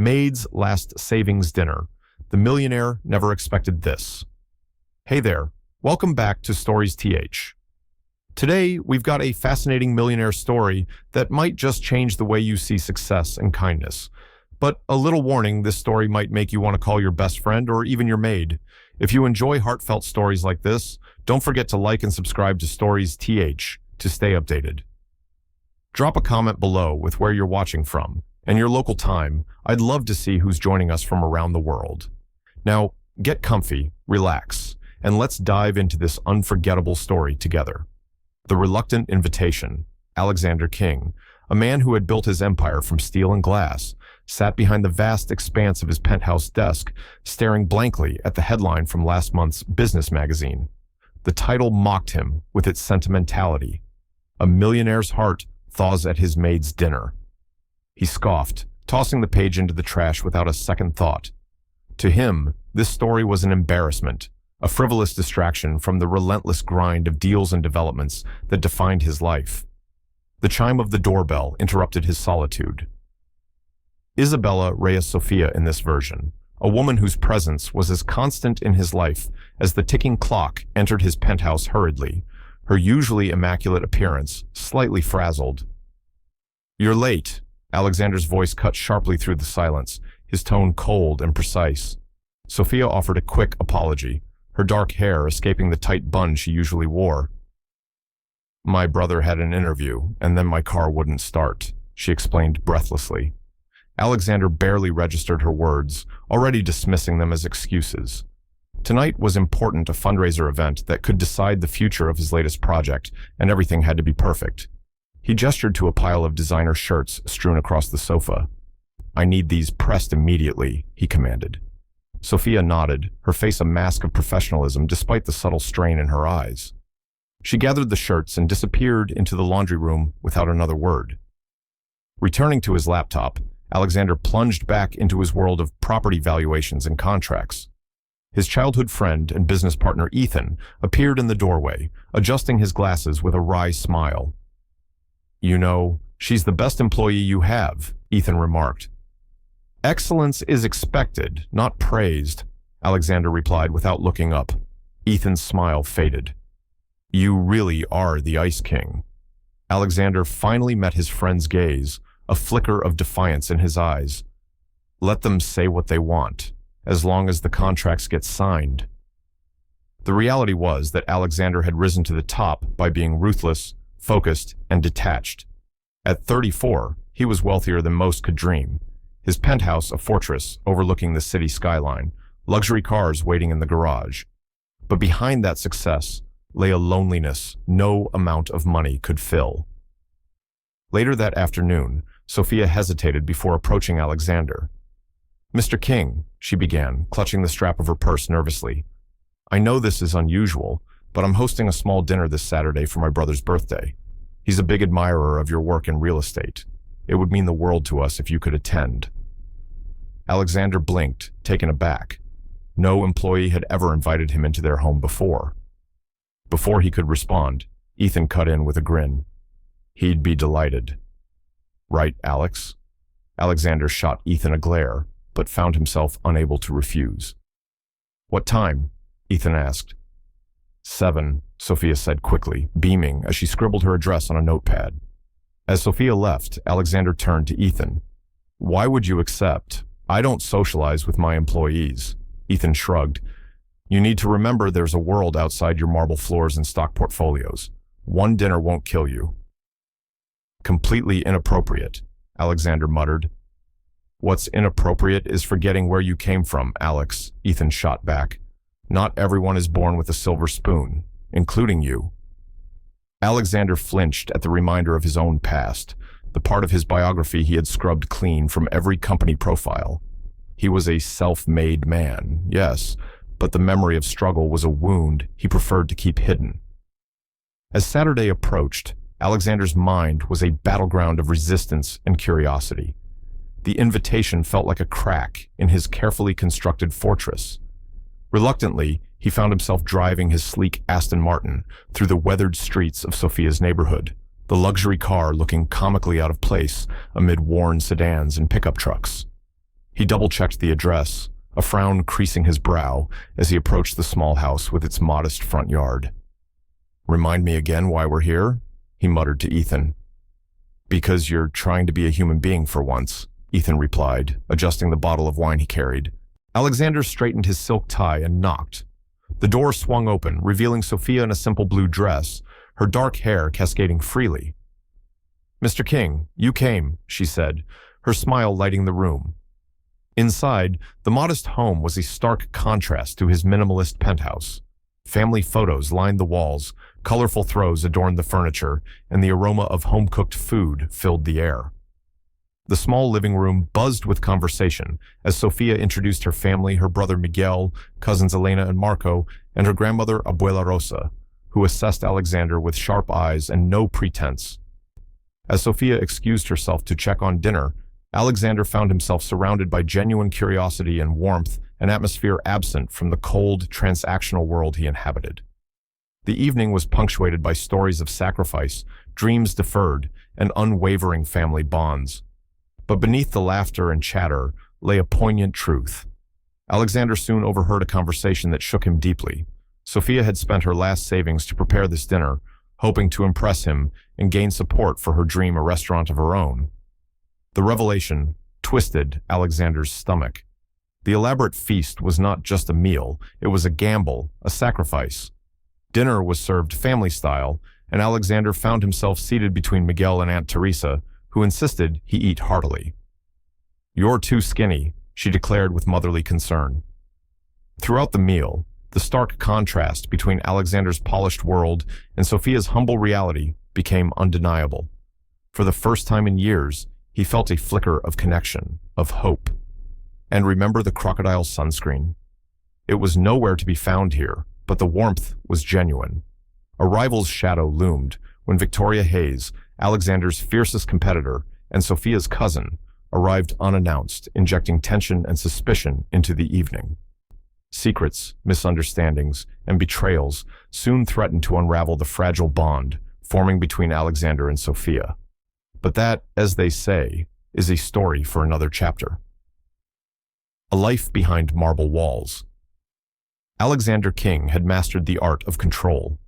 Maid's last savings dinner. The millionaire never expected this. Hey there, welcome back to Stories TH. Today, we've got a fascinating millionaire story that might just change the way you see success and kindness. But a little warning, this story might make you want to call your best friend or even your maid. If you enjoy heartfelt stories like this, don't forget to like and subscribe to Stories TH to stay updated. Drop a comment below with where you're watching from and your local time. I'd love to see who's joining us from around the world. Now, get comfy, relax, and let's dive into this unforgettable story together. The Reluctant Invitation. Alexander King, a man who had built his empire from steel and glass, sat behind the vast expanse of his penthouse desk, staring blankly at the headline from last month's business magazine. The title mocked him with its sentimentality. A millionaire's heart thaws at his maid's dinner. He scoffed, tossing the page into the trash without a second thought. To him, this story was an embarrassment, a frivolous distraction from the relentless grind of deals and developments that defined his life. The chime of the doorbell interrupted his solitude. Isabella Reyes Sofia in this version, a woman whose presence was as constant in his life as the ticking clock entered his penthouse hurriedly, her usually immaculate appearance slightly frazzled. "You're late." Alexander's voice cut sharply through the silence, his tone cold and precise. Sophia offered a quick apology, her dark hair escaping the tight bun she usually wore. "My brother had an interview, and then my car wouldn't start," she explained breathlessly. Alexander barely registered her words, already dismissing them as excuses. Tonight was important, a fundraiser event that could decide the future of his latest project, and everything had to be perfect. He gestured to a pile of designer shirts strewn across the sofa. "I need these pressed immediately," he commanded. Sophia nodded, her face a mask of professionalism despite the subtle strain in her eyes. She gathered the shirts and disappeared into the laundry room without another word. Returning to his laptop, Alexander plunged back into his world of property valuations and contracts. His childhood friend and business partner Ethan appeared in the doorway, adjusting his glasses with a wry smile. "You know, she's the best employee you have," Ethan remarked. "Excellence is expected, not praised," Alexander replied without looking up. Ethan's smile faded. "You really are the Ice King." Alexander finally met his friend's gaze, a flicker of defiance in his eyes. "Let them say what they want, as long as the contracts get signed." The reality was that Alexander had risen to the top by being ruthless, focused, and detached. At 34, he was wealthier than most could dream. His penthouse a fortress overlooking the city skyline, luxury cars waiting in the garage. But behind that success lay a loneliness no amount of money could fill. Later that afternoon, Sophia hesitated before approaching Alexander. "Mr. King," she began, clutching the strap of her purse nervously. "I know this is unusual, but I'm hosting a small dinner this Saturday for my brother's birthday. He's a big admirer of your work in real estate. It would mean the world to us if you could attend." Alexander blinked, taken aback. No employee had ever invited him into their home before. Before he could respond, Ethan cut in with a grin. "He'd be delighted." "Right, Alex?" Alexander shot Ethan a glare, but found himself unable to refuse. "What time?" Ethan asked. 7, Sophia said quickly, beaming as she scribbled her address on a notepad. As Sophia left, Alexander turned to Ethan. "Why would you accept? I don't socialize with my employees." Ethan shrugged. "You need to remember there's a world outside your marble floors and stock portfolios. One dinner won't kill you." "Completely inappropriate," Alexander muttered. "What's inappropriate is forgetting where you came from, Alex," Ethan shot back. "Not everyone is born with a silver spoon, including you." Alexander flinched at the reminder of his own past, the part of his biography he had scrubbed clean from every company profile. He was a self-made man, yes, but the memory of struggle was a wound he preferred to keep hidden. As Saturday approached, Alexander's mind was a battleground of resistance and curiosity. The invitation felt like a crack in his carefully constructed fortress. Reluctantly, he found himself driving his sleek Aston Martin through the weathered streets of Sophia's neighborhood, the luxury car looking comically out of place amid worn sedans and pickup trucks. He double-checked the address, a frown creasing his brow as he approached the small house with its modest front yard. "Remind me again why we're here?" he muttered to Ethan. "Because you're trying to be a human being for once," Ethan replied, adjusting the bottle of wine he carried. Alexander straightened his silk tie and knocked. The door swung open, revealing Sophia in a simple blue dress, her dark hair cascading freely. "Mr. King, you came," she said, her smile lighting the room. Inside, the modest home was a stark contrast to his minimalist penthouse. Family photos lined the walls, colorful throws adorned the furniture, and the aroma of home-cooked food filled the air. The small living room buzzed with conversation as Sophia introduced her family, her brother Miguel, cousins Elena and Marco, and her grandmother Abuela Rosa, who assessed Alexander with sharp eyes and no pretense. As Sophia excused herself to check on dinner, Alexander found himself surrounded by genuine curiosity and warmth, an atmosphere absent from the cold, transactional world he inhabited. The evening was punctuated by stories of sacrifice, dreams deferred, and unwavering family bonds. But beneath the laughter and chatter lay a poignant truth. Alexander soon overheard a conversation that shook him deeply. Sophia had spent her last savings to prepare this dinner, hoping to impress him and gain support for her dream a restaurant of her own. The revelation twisted Alexander's stomach. The elaborate feast was not just a meal, it was a gamble, a sacrifice. Dinner was served family style, and Alexander found himself seated between Miguel and Aunt Teresa, who insisted he eat heartily. "You're too skinny," she declared with motherly concern. Throughout the meal, the stark contrast between Alexander's polished world and Sophia's humble reality became undeniable. For the first time in years, he felt a flicker of connection, of hope. And remember the crocodile sunscreen? It was nowhere to be found here, but the warmth was genuine. A rival's shadow loomed when Victoria Hayes, Alexander's fiercest competitor and Sophia's cousin, arrived unannounced, injecting tension and suspicion into the evening. Secrets, misunderstandings, and betrayals soon threatened to unravel the fragile bond forming between Alexander and Sophia. But that, as they say, is a story for another chapter. A life behind marble walls. Alexander King had mastered the art of control.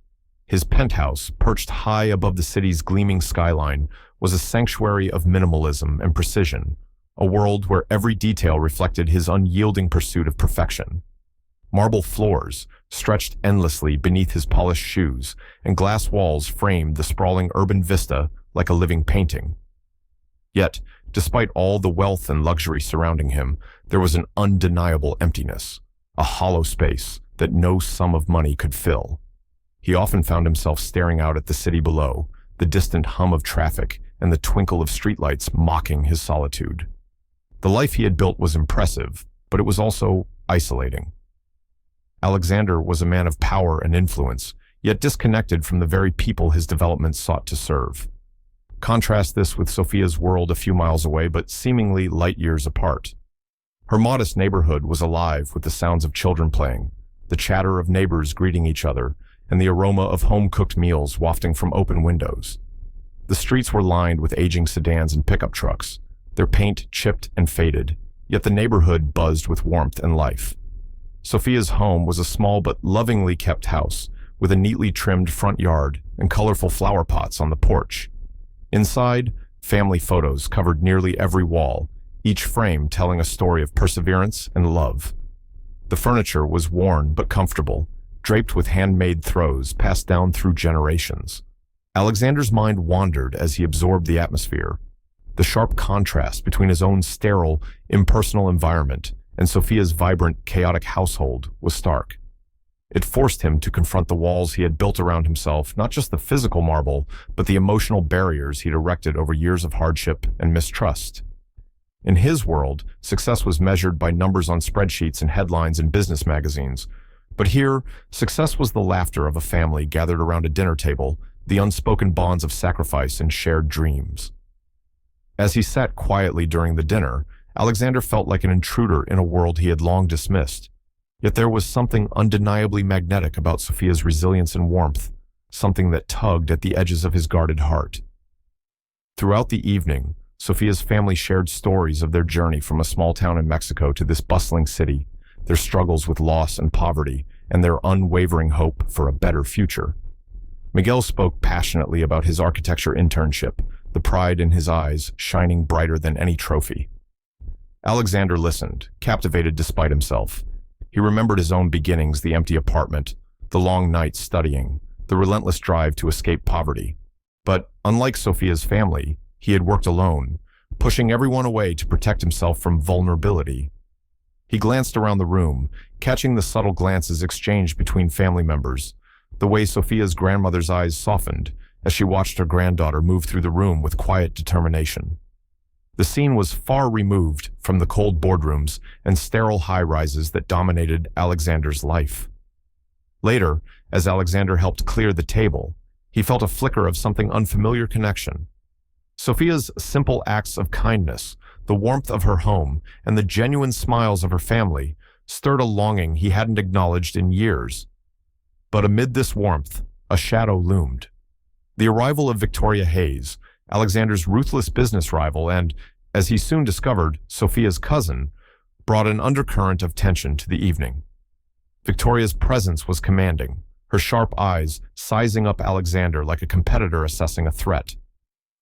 His penthouse, perched high above the city's gleaming skyline, was a sanctuary of minimalism and precision, a world where every detail reflected his unyielding pursuit of perfection. Marble floors stretched endlessly beneath his polished shoes, and glass walls framed the sprawling urban vista like a living painting. Yet, despite all the wealth and luxury surrounding him, there was an undeniable emptiness, a hollow space that no sum of money could fill. He often found himself staring out at the city below, the distant hum of traffic and the twinkle of streetlights mocking his solitude. The life he had built was impressive, but it was also isolating. Alexander was a man of power and influence, yet disconnected from the very people his development sought to serve. Contrast this with Sophia's world a few miles away, but seemingly light years apart. Her modest neighborhood was alive with the sounds of children playing, the chatter of neighbors greeting each other, and the aroma of home-cooked meals wafting from open windows. The streets were lined with aging sedans and pickup trucks, their paint chipped and faded, yet the neighborhood buzzed with warmth and life. Sophia's home was a small but lovingly kept house, with a neatly trimmed front yard and colorful flower pots on the porch. Inside, family photos covered nearly every wall, each frame telling a story of perseverance and love. The furniture was worn but comfortable, draped with handmade throws passed down through generations. Alexander's mind wandered as he absorbed the atmosphere. The sharp contrast between his own sterile, impersonal environment and Sophia's vibrant, chaotic household was stark. It forced him to confront the walls he had built around himself, not just the physical marble, but the emotional barriers he'd erected over years of hardship and mistrust. In his world, success was measured by numbers on spreadsheets and headlines in business magazines. But here, success was the laughter of a family gathered around a dinner table, the unspoken bonds of sacrifice and shared dreams. As he sat quietly during the dinner, Alexander felt like an intruder in a world he had long dismissed. Yet there was something undeniably magnetic about Sophia's resilience and warmth, something that tugged at the edges of his guarded heart. Throughout the evening, Sophia's family shared stories of their journey from a small town in Mexico to this bustling city, their struggles with loss and poverty, and their unwavering hope for a better future. Miguel spoke passionately about his architecture internship, the pride in his eyes shining brighter than any trophy. Alexander listened, captivated despite himself. He remembered his own beginnings, the empty apartment, the long nights studying, the relentless drive to escape poverty. But unlike Sophia's family, he had worked alone, pushing everyone away to protect himself from vulnerability. He glanced around the room, catching the subtle glances exchanged between family members, the way Sophia's grandmother's eyes softened as she watched her granddaughter move through the room with quiet determination. The scene was far removed from the cold boardrooms and sterile high-rises that dominated Alexander's life. Later, as Alexander helped clear the table, he felt a flicker of something unfamiliar connection. Sophia's simple acts of kindness, the warmth of her home, and the genuine smiles of her family stirred a longing he hadn't acknowledged in years. But amid this warmth, a shadow loomed. The arrival of Victoria Hayes, Alexander's ruthless business rival and, as he soon discovered, Sophia's cousin, brought an undercurrent of tension to the evening. Victoria's presence was commanding, her sharp eyes sizing up Alexander like a competitor assessing a threat.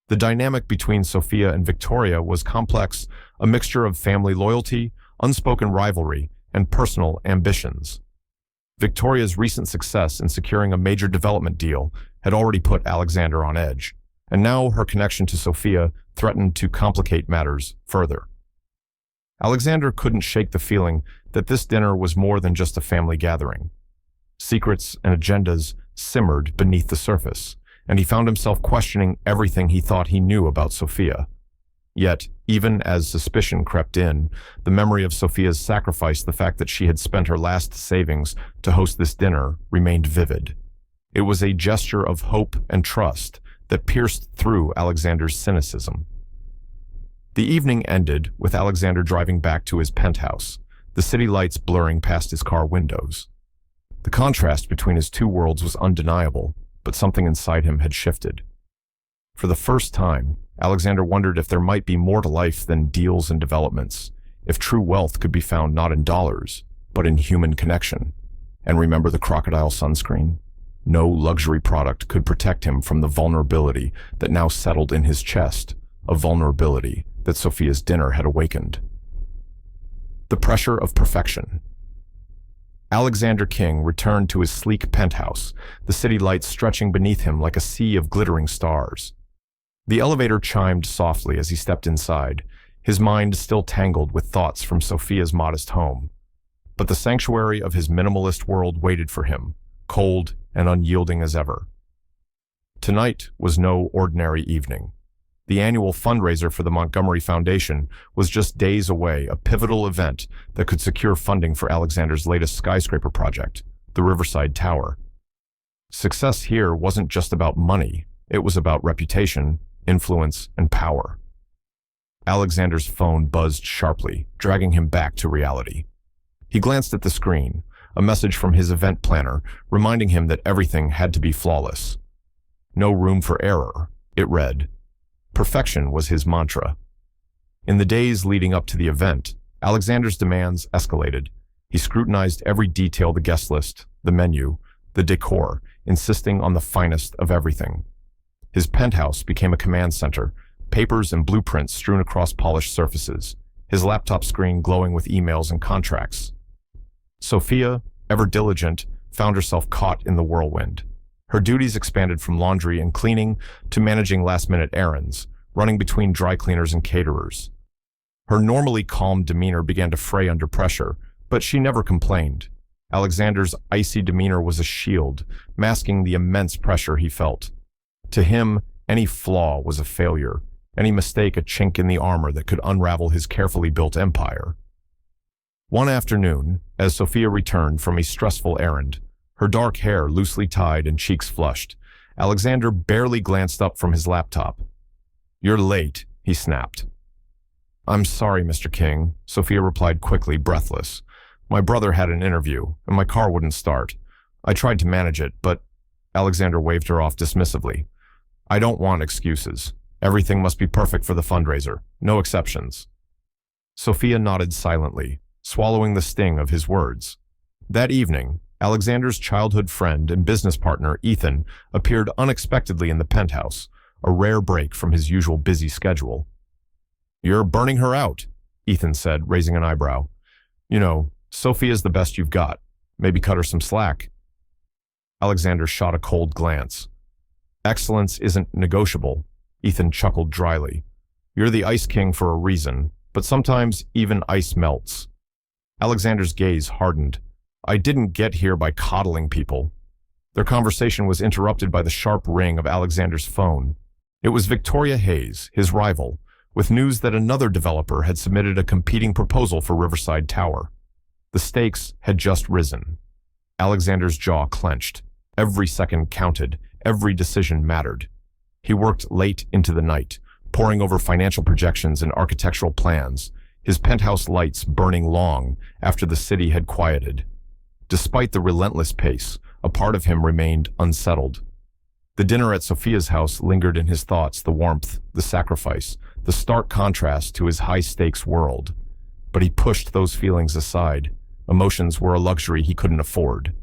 The dynamic between Sophia and Victoria was complex, a mixture of family loyalty, unspoken rivalry, and personal ambitions. Victoria's recent success in securing a major development deal had already put Alexander on edge, and now her connection to Sophia threatened to complicate matters further. Alexander couldn't shake the feeling that this dinner was more than just a family gathering. Secrets and agendas simmered beneath the surface, and he found himself questioning everything he thought he knew about Sophia. Yet, even as suspicion crept in, the memory of Sophia's sacrifice, the fact that she had spent her last savings to host this dinner, remained vivid. It was a gesture of hope and trust that pierced through Alexander's cynicism. The evening ended with Alexander driving back to his penthouse, the city lights blurring past his car windows. The contrast between his two worlds was undeniable, but something inside him had shifted. For the first time, Alexander wondered if there might be more to life than deals and developments, if true wealth could be found not in dollars, but in human connection. And remember the crocodile sunscreen? No luxury product could protect him from the vulnerability that now settled in his chest, a vulnerability that Sophia's dinner had awakened. The pressure of perfection. Alexander King returned to his sleek penthouse, the city lights stretching beneath him like a sea of glittering stars. The elevator chimed softly as he stepped inside, his mind still tangled with thoughts from Sophia's modest home. But the sanctuary of his minimalist world waited for him, cold and unyielding as ever. Tonight was no ordinary evening. The annual fundraiser for the Montgomery Foundation was just days away, a pivotal event that could secure funding for Alexander's latest skyscraper project, the Riverside Tower. Success here wasn't just about money, it was about reputation, influence, and power. Alexander's phone buzzed sharply, dragging him back to reality. He glanced at the screen, a message from his event planner reminding him that everything had to be flawless. No room for error, it read. Perfection was his mantra. In the days leading up to the event, Alexander's demands escalated. He scrutinized every detail, the guest list, the menu, the decor, insisting on the finest of everything. His penthouse became a command center, papers and blueprints strewn across polished surfaces, his laptop screen glowing with emails and contracts. Sophia, ever diligent, found herself caught in the whirlwind. Her duties expanded from laundry and cleaning to managing last-minute errands, running between dry cleaners and caterers. Her normally calm demeanor began to fray under pressure, but she never complained. Alexander's icy demeanor was a shield, masking the immense pressure he felt. To him, any flaw was a failure, any mistake a chink in the armor that could unravel his carefully built empire. One afternoon, as Sophia returned from a stressful errand, her dark hair loosely tied and cheeks flushed, Alexander barely glanced up from his laptop. "You're late," he snapped. "I'm sorry, Mr. King," Sophia replied quickly, breathless. "My brother had an interview, and my car wouldn't start. I tried to manage it, but—" Alexander waved her off dismissively. "I don't want excuses. Everything must be perfect for the fundraiser, no exceptions. Sophia nodded silently, swallowing the sting of his words. That evening, Alexander's childhood friend and business partner, Ethan, appeared unexpectedly in the penthouse, a rare break from his usual busy schedule. "You're burning her out," Ethan said, raising an eyebrow. "You know, Sophia's the best you've got. Maybe cut her some slack." Alexander shot a cold glance. "Excellence isn't negotiable," Ethan chuckled dryly. "You're the Ice King for a reason, but sometimes even ice melts." Alexander's gaze hardened. "I didn't get here by coddling people." Their conversation was interrupted by the sharp ring of Alexander's phone. It was Victoria Hayes, his rival, with news that another developer had submitted a competing proposal for Riverside Tower. The stakes had just risen. Alexander's jaw clenched. Every second counted. Every decision mattered. He worked late into the night, poring over financial projections and architectural plans, his penthouse lights burning long after the city had quieted. Despite the relentless pace, a part of him remained unsettled. The dinner at Sophia's house lingered in his thoughts, the warmth, the sacrifice, the stark contrast to his high-stakes world. But he pushed those feelings aside. Emotions were a luxury he couldn't afford.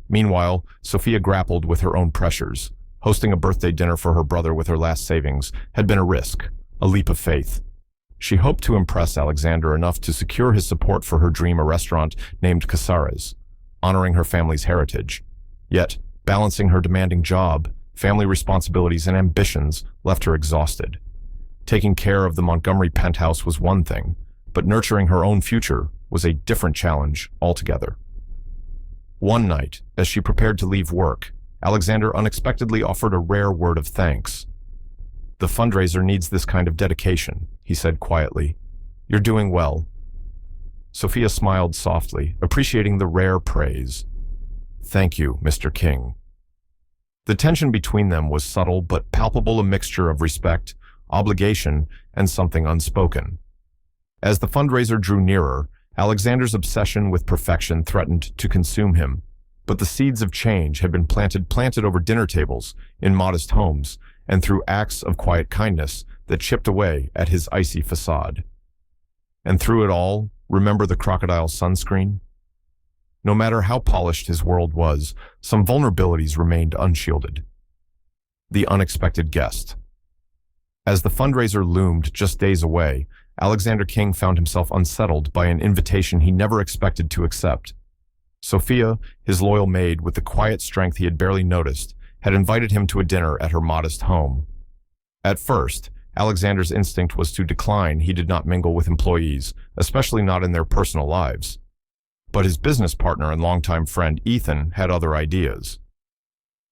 Meanwhile, Sophia grappled with her own pressures. Hosting a birthday dinner for her brother with her last savings had been a risk, a leap of faith. She hoped to impress Alexander enough to secure his support for her dream, a restaurant named Casares, honoring her family's heritage. Yet, balancing her demanding job, family responsibilities, and ambitions left her exhausted. Taking care of the Montgomery penthouse was one thing, but nurturing her own future was a different challenge altogether. One night, as she prepared to leave work, Alexander unexpectedly offered a rare word of thanks. "The fundraiser needs this kind of dedication," he said quietly. "You're doing well." Sophia smiled softly, appreciating the rare praise. "Thank you, Mr. King." The tension between them was subtle but palpable, a mixture of respect, obligation, and something unspoken. As the fundraiser drew nearer, Alexander's obsession with perfection threatened to consume him. But the seeds of change had been planted over dinner tables, in modest homes, and through acts of quiet kindness that chipped away at his icy facade. And through it all, remember the crocodile sunscreen? No matter how polished his world was, some vulnerabilities remained unshielded. The unexpected guest. As the fundraiser loomed just days away, Alexander King found himself unsettled by an invitation he never expected to accept. Sophia, his loyal maid with the quiet strength he had barely noticed, had invited him to a dinner at her modest home. At first, Alexander's instinct was to decline. He did not mingle with employees, especially not in their personal lives. But his business partner and longtime friend Ethan had other ideas.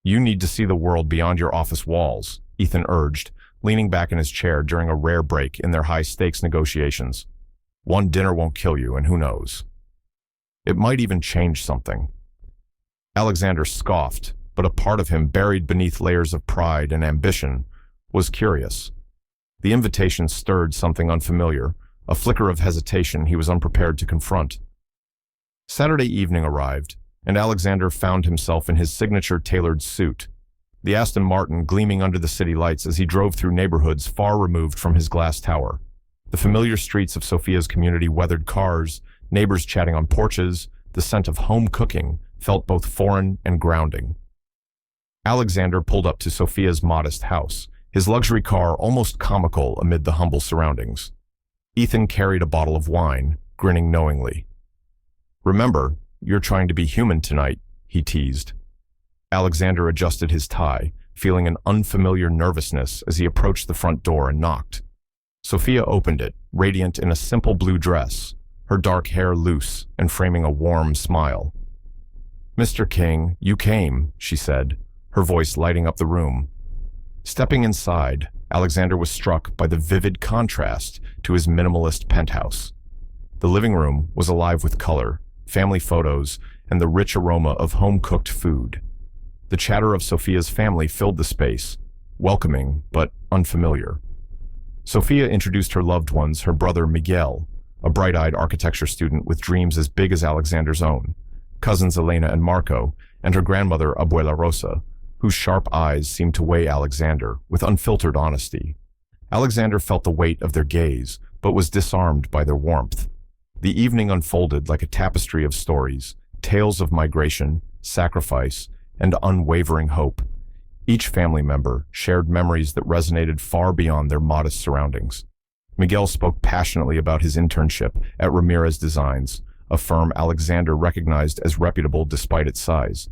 "You need to see the world beyond your office walls," Ethan urged, leaning back in his chair during a rare break in their high-stakes negotiations. "One dinner won't kill you, and who knows? It might even change something." Alexander scoffed, but a part of him, buried beneath layers of pride and ambition, was curious. The invitation stirred something unfamiliar, a flicker of hesitation he was unprepared to confront. Saturday evening arrived, and Alexander found himself in his signature tailored suit, the Aston Martin gleaming under the city lights as he drove through neighborhoods far removed from his glass tower. The familiar streets of Sophia's community, weathered cars, neighbors chatting on porches, the scent of home cooking felt both foreign and grounding. Alexander pulled up to Sophia's modest house, his luxury car almost comical amid the humble surroundings. Ethan carried a bottle of wine, grinning knowingly. "Remember, you're trying to be human tonight," he teased. Alexander adjusted his tie, feeling an unfamiliar nervousness as he approached the front door and knocked. Sophia opened it, radiant in a simple blue dress, her dark hair loose and framing a warm smile. "Mr. King, you came," she said, her voice lighting up the room. Stepping inside, Alexander was struck by the vivid contrast to his minimalist penthouse. The living room was alive with color, family photos, and the rich aroma of home-cooked food. The chatter of Sophia's family filled the space, welcoming but unfamiliar. Sophia introduced her loved ones, her brother Miguel, a bright-eyed architecture student with dreams as big as Alexander's own, cousins Elena and Marco, and her grandmother Abuela Rosa, whose sharp eyes seemed to weigh Alexander with unfiltered honesty. Alexander felt the weight of their gaze, but was disarmed by their warmth. The evening unfolded like a tapestry of stories, tales of migration, sacrifice, and unwavering hope. Each family member shared memories that resonated far beyond their modest surroundings. Miguel spoke passionately about his internship at Ramirez Designs, a firm Alexander recognized as reputable despite its size.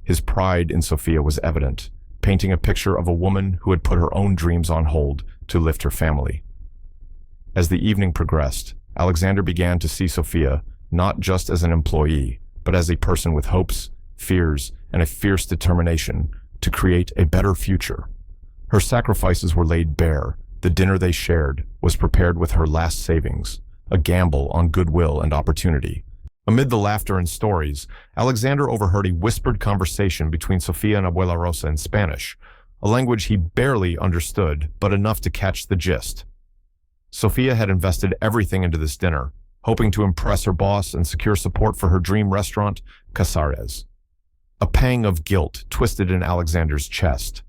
His pride in Sofia was evident, painting a picture of a woman who had put her own dreams on hold to lift her family. As the evening progressed, Alexander began to see Sofia not just as an employee, but as a person with hopes, fears, and a fierce determination to create a better future. Her sacrifices were laid bare. The dinner they shared was prepared with her last savings, a gamble on goodwill and opportunity. Amid the laughter and stories, Alexander overheard a whispered conversation between Sofia and Abuela Rosa in Spanish, a language he barely understood, but enough to catch the gist. Sofia had invested everything into this dinner, hoping to impress her boss and secure support for her dream restaurant, Casares. A pang of guilt twisted in Alexander's chest.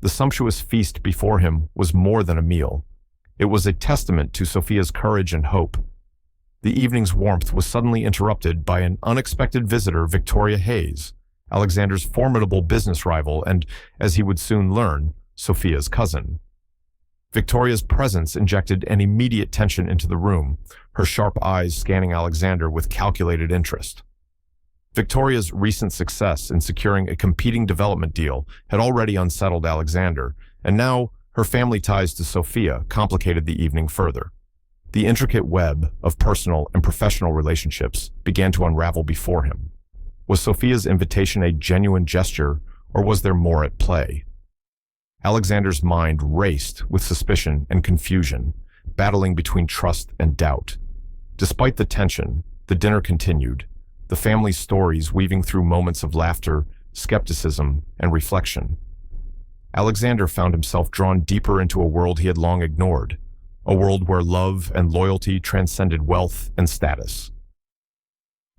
The sumptuous feast before him was more than a meal. It was a testament to Sofia's courage and hope. The evening's warmth was suddenly interrupted by an unexpected visitor, Victoria Hayes, Alexander's formidable business rival and, as he would soon learn, Sofia's cousin. Victoria's presence injected an immediate tension into the room, her sharp eyes scanning Alexander with calculated interest. Victoria's recent success in securing a competing development deal had already unsettled Alexander, and now her family ties to Sofia complicated the evening further. The intricate web of personal and professional relationships began to unravel before him. Was Sofia's invitation a genuine gesture, or was there more at play? Alexander's mind raced with suspicion and confusion, battling between trust and doubt. Despite the tension, the dinner continued, the family's stories weaving through moments of laughter, skepticism, and reflection. Alexander found himself drawn deeper into a world he had long ignored, a world where love and loyalty transcended wealth and status.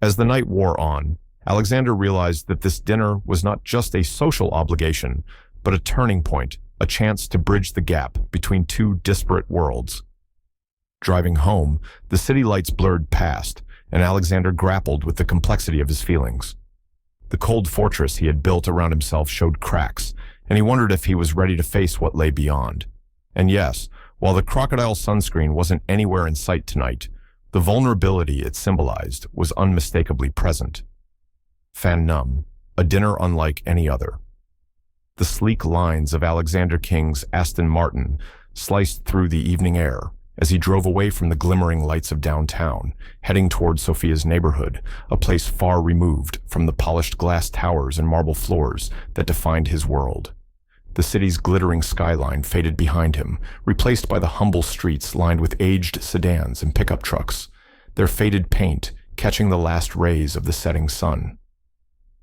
As the night wore on, Alexander realized that this dinner was not just a social obligation, but a turning point, a chance to bridge the gap between two disparate worlds. Driving home, the city lights blurred past, and Alexander grappled with the complexity of his feelings. The cold fortress he had built around himself showed cracks, and he wondered if he was ready to face what lay beyond. And yes, while the crocodile sunscreen wasn't anywhere in sight tonight, the vulnerability it symbolized was unmistakably present. Fan Num, a dinner unlike any other. The sleek lines of Alexander King's Aston Martin sliced through the evening air as he drove away from the glimmering lights of downtown, heading toward Sofia's neighborhood, a place far removed from the polished glass towers and marble floors that defined his world. The city's glittering skyline faded behind him, replaced by the humble streets lined with aged sedans and pickup trucks, their faded paint catching the last rays of the setting sun.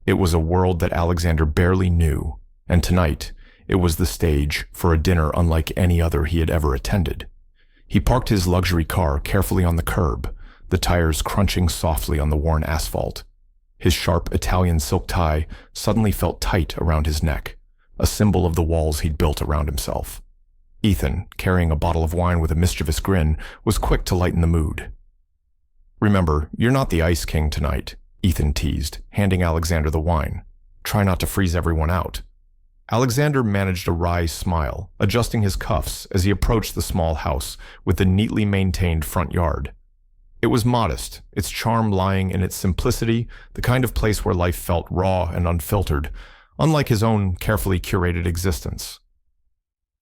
It was a world that Alexander barely knew, and tonight it was the stage for a dinner unlike any other he had ever attended. He parked his luxury car carefully on the curb, the tires crunching softly on the worn asphalt. His sharp Italian silk tie suddenly felt tight around his neck, a symbol of the walls he'd built around himself. Ethan, carrying a bottle of wine with a mischievous grin, was quick to lighten the mood. "Remember, you're not the Ice King tonight," Ethan teased, handing Alexander the wine. "Try not to freeze everyone out." Alexander managed a wry smile, adjusting his cuffs as he approached the small house with the neatly maintained front yard. It was modest, its charm lying in its simplicity, the kind of place where life felt raw and unfiltered, unlike his own carefully curated existence.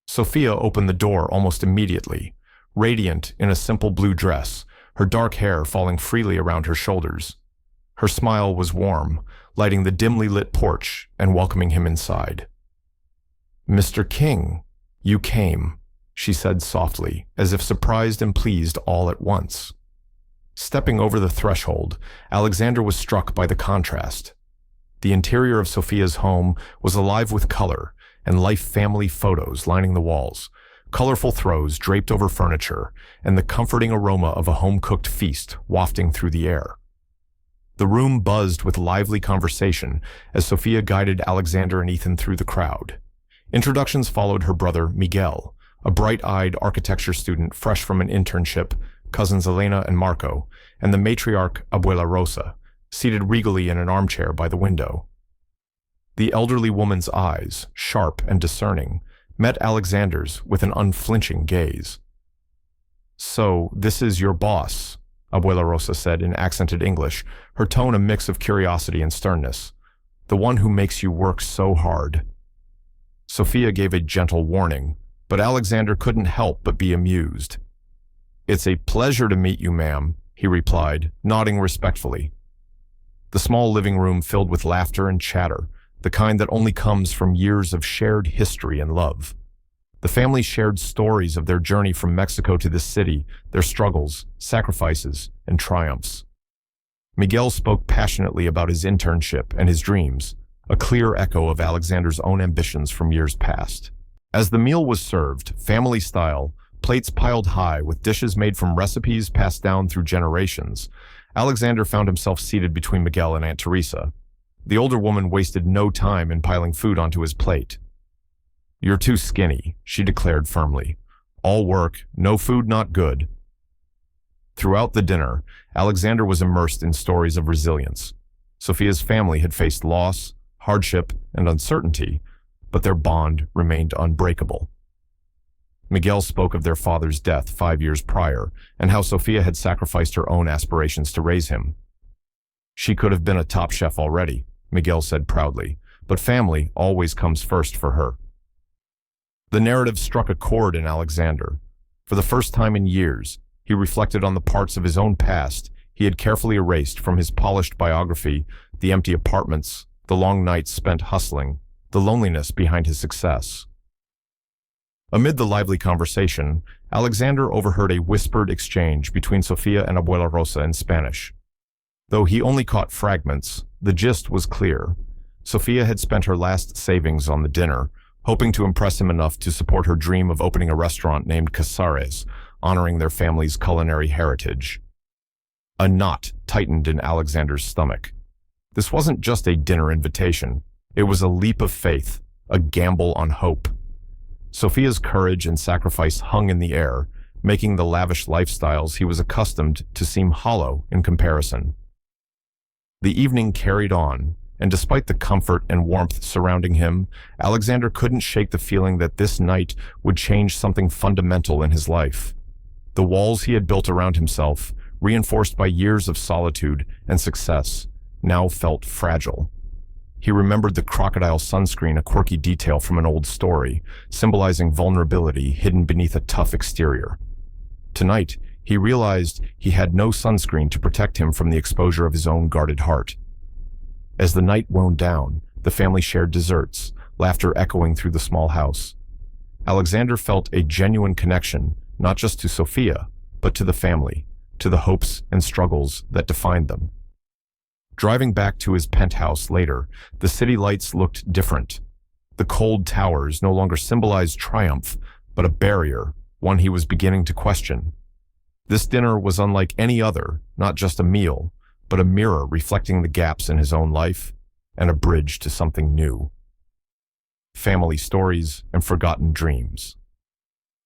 Sofia opened the door almost immediately, radiant in a simple blue dress, her dark hair falling freely around her shoulders. Her smile was warm, lighting the dimly lit porch and welcoming him inside. "Mr. King, you came," she said softly, as if surprised and pleased all at once. Stepping over the threshold, Alexander was struck by the contrast. The interior of Sofia's home was alive with color and life family photos lining the walls, colorful throws draped over furniture, and the comforting aroma of a home-cooked feast wafting through the air. The room buzzed with lively conversation as Sophia guided Alexander and Ethan through the crowd. Introductions followed her brother, Miguel, a bright-eyed architecture student fresh from an internship, cousins Elena and Marco, and the matriarch Abuela Rosa, seated regally in an armchair by the window. The elderly woman's eyes, sharp and discerning, met Alexander's with an unflinching gaze. "So, this is your boss," Abuela Rosa said in accented English, her tone a mix of curiosity and sternness. "The one who makes you work so hard." Sophia gave a gentle warning, but Alexander couldn't help but be amused. "It's a pleasure to meet you, ma'am," he replied, nodding respectfully. The small living room filled with laughter and chatter, the kind that only comes from years of shared history and love. The family shared stories of their journey from Mexico to this city, their struggles, sacrifices, and triumphs. Miguel spoke passionately about his internship and his dreams, a clear echo of Alexander's own ambitions from years past. As the meal was served, family style, plates piled high with dishes made from recipes passed down through generations, Alexander found himself seated between Miguel and Aunt Teresa. The older woman wasted no time in piling food onto his plate. "You're too skinny," she declared firmly. "All work, no food not good." Throughout the dinner, Alexander was immersed in stories of resilience. Sophia's family had faced loss, hardship, and uncertainty, but their bond remained unbreakable. Miguel spoke of their father's death 5 years prior and how Sophia had sacrificed her own aspirations to raise him. "She could have been a top chef already," Miguel said proudly, "but family always comes first for her." The narrative struck a chord in Alexander. For the first time in years, he reflected on the parts of his own past he had carefully erased from his polished biography, the empty apartments, the long nights spent hustling, the loneliness behind his success. Amid the lively conversation, Alexander overheard a whispered exchange between Sofia and Abuela Rosa in Spanish. Though he only caught fragments, the gist was clear. Sofia had spent her last savings on the dinner, hoping to impress him enough to support her dream of opening a restaurant named Casares, honoring their family's culinary heritage. A knot tightened in Alexander's stomach. This wasn't just a dinner invitation. It was a leap of faith, a gamble on hope. Sofia's courage and sacrifice hung in the air, making the lavish lifestyles he was accustomed to seem hollow in comparison. The evening carried on, and despite the comfort and warmth surrounding him, Alexander couldn't shake the feeling that this night would change something fundamental in his life. The walls he had built around himself, reinforced by years of solitude and success, now felt fragile. He remembered the crocodile sunscreen, a quirky detail from an old story, symbolizing vulnerability hidden beneath a tough exterior. Tonight, he realized he had no sunscreen to protect him from the exposure of his own guarded heart. As the night wound down, the family shared desserts, laughter echoing through the small house. Alexander felt a genuine connection, not just to Sophia, but to the family, to the hopes and struggles that defined them. Driving back to his penthouse later, the city lights looked different. The cold towers no longer symbolized triumph, but a barrier, one he was beginning to question. This dinner was unlike any other, not just a meal, but a mirror reflecting the gaps in his own life and a bridge to something new. Family stories and forgotten dreams.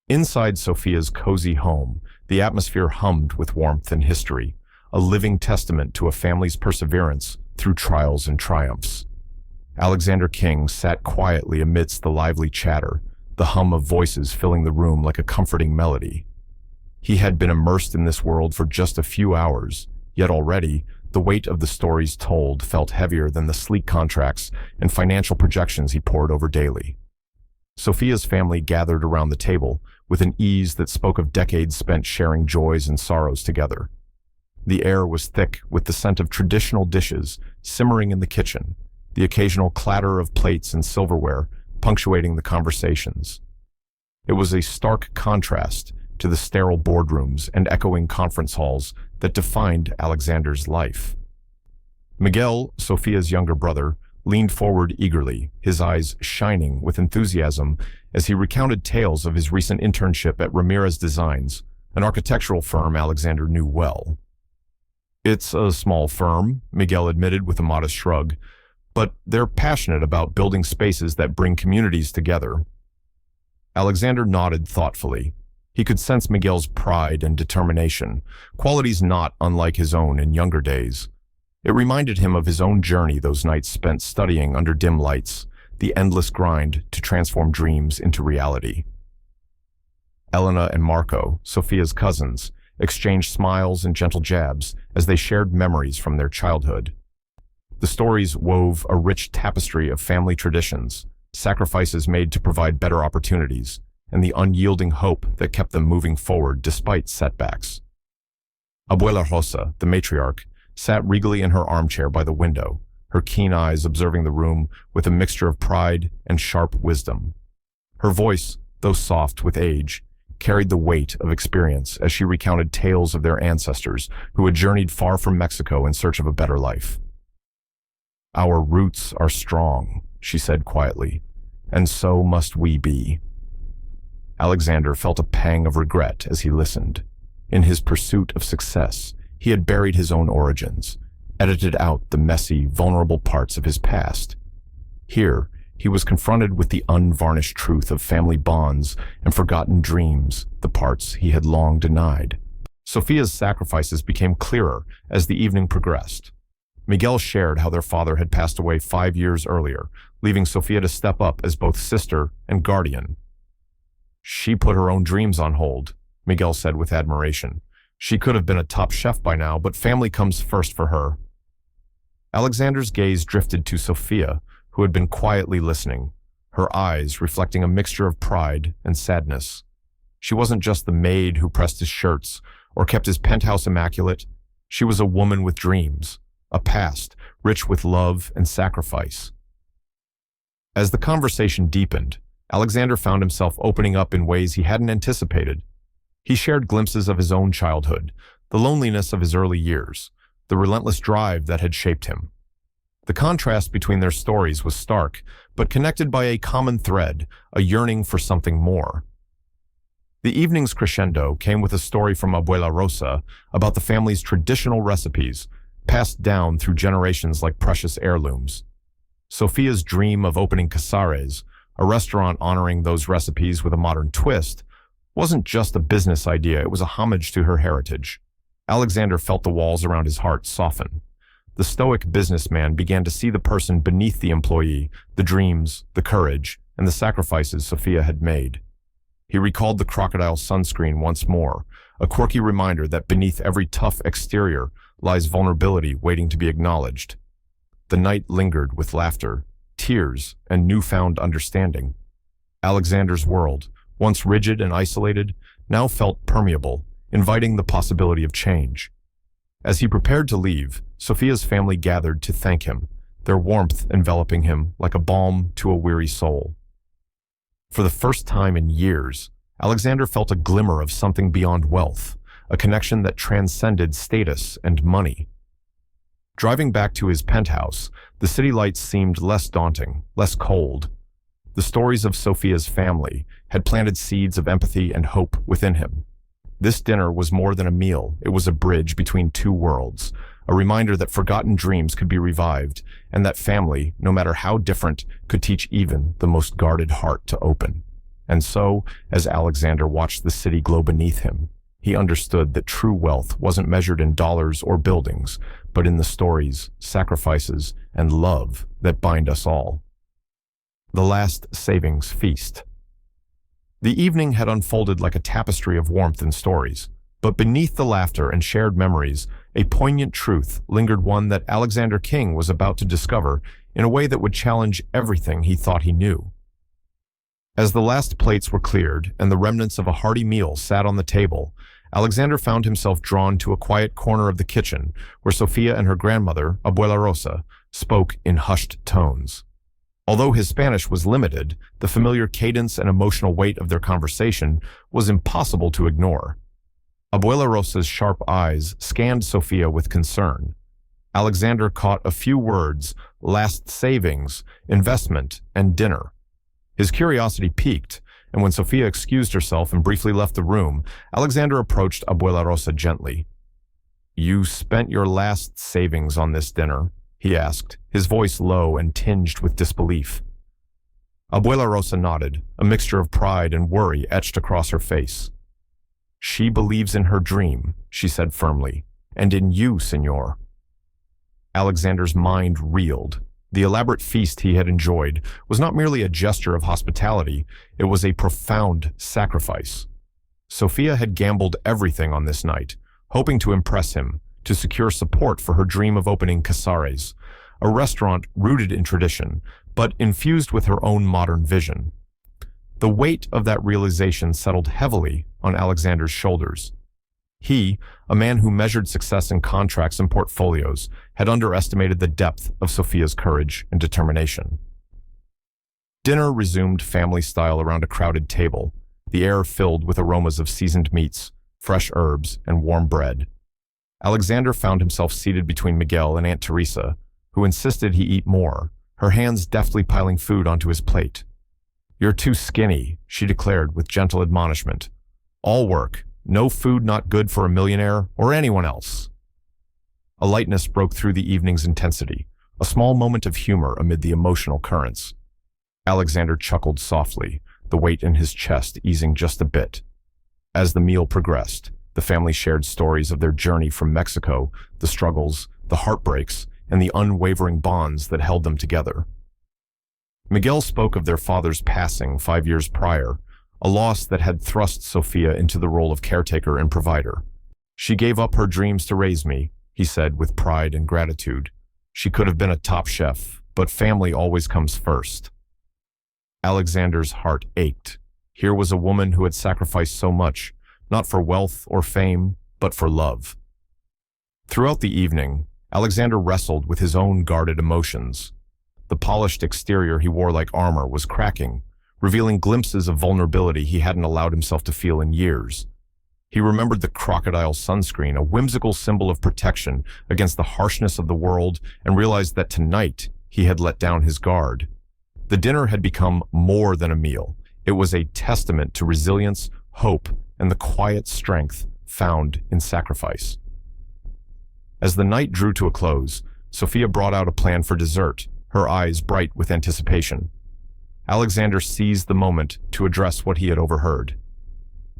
Inside Sophia's cozy home, the atmosphere hummed with warmth and history, a living testament to a family's perseverance through trials and triumphs. Alexander King sat quietly amidst the lively chatter, the hum of voices filling the room like a comforting melody. He had been immersed in this world for just a few hours, yet already, the weight of the stories told felt heavier than the sleek contracts and financial projections he pored over daily. Sophia's family gathered around the table with an ease that spoke of decades spent sharing joys and sorrows together. The air was thick with the scent of traditional dishes simmering in the kitchen, the occasional clatter of plates and silverware punctuating the conversations. It was a stark contrast to the sterile boardrooms and echoing conference halls that defined Alexander's life. Miguel, Sophia's younger brother, leaned forward eagerly, his eyes shining with enthusiasm as he recounted tales of his recent internship at Ramirez Designs, an architectural firm Alexander knew well. It's a small firm, Miguel admitted with a modest shrug, but they're passionate about building spaces that bring communities together. Alexander nodded thoughtfully. He could sense Miguel's pride and determination, qualities not unlike his own in younger days. It reminded him of his own journey those nights spent studying under dim lights, the endless grind to transform dreams into reality. Elena and Marco, Sophia's cousins, exchanged smiles and gentle jabs as they shared memories from their childhood. The stories wove a rich tapestry of family traditions, sacrifices made to provide better opportunities, and the unyielding hope that kept them moving forward despite setbacks. Abuela Rosa, the matriarch, sat regally in her armchair by the window, her keen eyes observing the room with a mixture of pride and sharp wisdom. Her voice, though soft with age, carried the weight of experience as she recounted tales of their ancestors who had journeyed far from Mexico in search of a better life. "Our roots are strong," she said quietly, "and so must we be." Alexander felt a pang of regret as he listened. In his pursuit of success, he had buried his own origins, edited out the messy, vulnerable parts of his past. Here, he was confronted with the unvarnished truth of family bonds and forgotten dreams, the parts he had long denied. Sophia's sacrifices became clearer as the evening progressed. Miguel shared how their father had passed away 5 years earlier, leaving Sophia to step up as both sister and guardian. "She put her own dreams on hold," Miguel said with admiration. "She could have been a top chef by now, but family comes first for her." Alexander's gaze drifted to Sophia, who had been quietly listening, her eyes reflecting a mixture of pride and sadness. She wasn't just the maid who pressed his shirts or kept his penthouse immaculate. She was a woman with dreams, a past rich with love and sacrifice. As the conversation deepened, Alexander found himself opening up in ways he hadn't anticipated. He shared glimpses of his own childhood, the loneliness of his early years, the relentless drive that had shaped him. The contrast between their stories was stark, but connected by a common thread, a yearning for something more. The evening's crescendo came with a story from Abuela Rosa about the family's traditional recipes, passed down through generations like precious heirlooms. Sophia's dream of opening Casares, a restaurant honoring those recipes with a modern twist, wasn't just a business idea, it was a homage to her heritage. Alexander felt the walls around his heart soften. The stoic businessman began to see the person beneath the employee, the dreams, the courage, and the sacrifices Sophia had made. He recalled the crocodile sunscreen once more, a quirky reminder that beneath every tough exterior lies vulnerability waiting to be acknowledged. The night lingered with laughter, tears, and newfound understanding. Alexander's world, once rigid and isolated, now felt permeable, inviting the possibility of change. As he prepared to leave, Sophia's family gathered to thank him, their warmth enveloping him like a balm to a weary soul. For the first time in years, Alexander felt a glimmer of something beyond wealth, a connection that transcended status and money. Driving back to his penthouse, the city lights seemed less daunting, less cold. The stories of Sophia's family had planted seeds of empathy and hope within him. This dinner was more than a meal, it was a bridge between two worlds, a reminder that forgotten dreams could be revived, and that family, no matter how different, could teach even the most guarded heart to open. And so, as Alexander watched the city glow beneath him, he understood that true wealth wasn't measured in dollars or buildings, but in the stories, sacrifices, and love that bind us all. The last savings feast. The evening had unfolded like a tapestry of warmth and stories, but beneath the laughter and shared memories, a poignant truth lingered, one that Alexander King was about to discover in a way that would challenge everything he thought he knew. As the last plates were cleared and the remnants of a hearty meal sat on the table, Alexander found himself drawn to a quiet corner of the kitchen where Sophia and her grandmother, Abuela Rosa, spoke in hushed tones. Although his Spanish was limited, the familiar cadence and emotional weight of their conversation was impossible to ignore. Abuela Rosa's sharp eyes scanned Sophia with concern. Alexander caught a few words: last savings, investment, and dinner. His curiosity piqued, and when Sophia excused herself and briefly left the room, Alexander approached Abuela Rosa gently. You spent your last savings on this dinner?" he asked, his voice low and tinged with disbelief. Abuela Rosa nodded, a mixture of pride and worry etched across her face. "She believes in her dream," she said firmly, "and in you, Señor." Alexander's mind reeled. The elaborate feast he had enjoyed was not merely a gesture of hospitality, it was a profound sacrifice. Sofia had gambled everything on this night, hoping to impress him, to secure support for her dream of opening Casares, a restaurant rooted in tradition, but infused with her own modern vision. The weight of that realization settled heavily on Alexander's shoulders. He, a man who measured success in contracts and portfolios, had underestimated the depth of Sofia's courage and determination. Dinner resumed family-style around a crowded table, the air filled with aromas of seasoned meats, fresh herbs, and warm bread. Alexander found himself seated between Miguel and Aunt Teresa, who insisted he eat more, her hands deftly piling food onto his plate. "You're too skinny," she declared with gentle admonishment. "All work. No food not good for a millionaire or anyone else." A lightness broke through the evening's intensity, a small moment of humor amid the emotional currents. Alexander chuckled softly, the weight in his chest easing just a bit. As the meal progressed, the family shared stories of their journey from Mexico, the struggles, the heartbreaks, and the unwavering bonds that held them together. Miguel spoke of their father's passing 5 years prior, a loss that had thrust Sofia into the role of caretaker and provider. "She gave up her dreams to raise me," he said with pride and gratitude. "She could have been a top chef, but family always comes first." Alexander's heart ached. Here was a woman who had sacrificed so much, not for wealth or fame, but for love. Throughout the evening, Alexander wrestled with his own guarded emotions. The polished exterior he wore like armor was cracking, revealing glimpses of vulnerability he hadn't allowed himself to feel in years. He remembered the crocodile sunscreen, a whimsical symbol of protection against the harshness of the world, and realized that tonight he had let down his guard. The dinner had become more than a meal. It was a testament to resilience, hope, and the quiet strength found in sacrifice. As the night drew to a close, Sofia brought out a plan for dessert, her eyes bright with anticipation. Alexander seized the moment to address what he had overheard.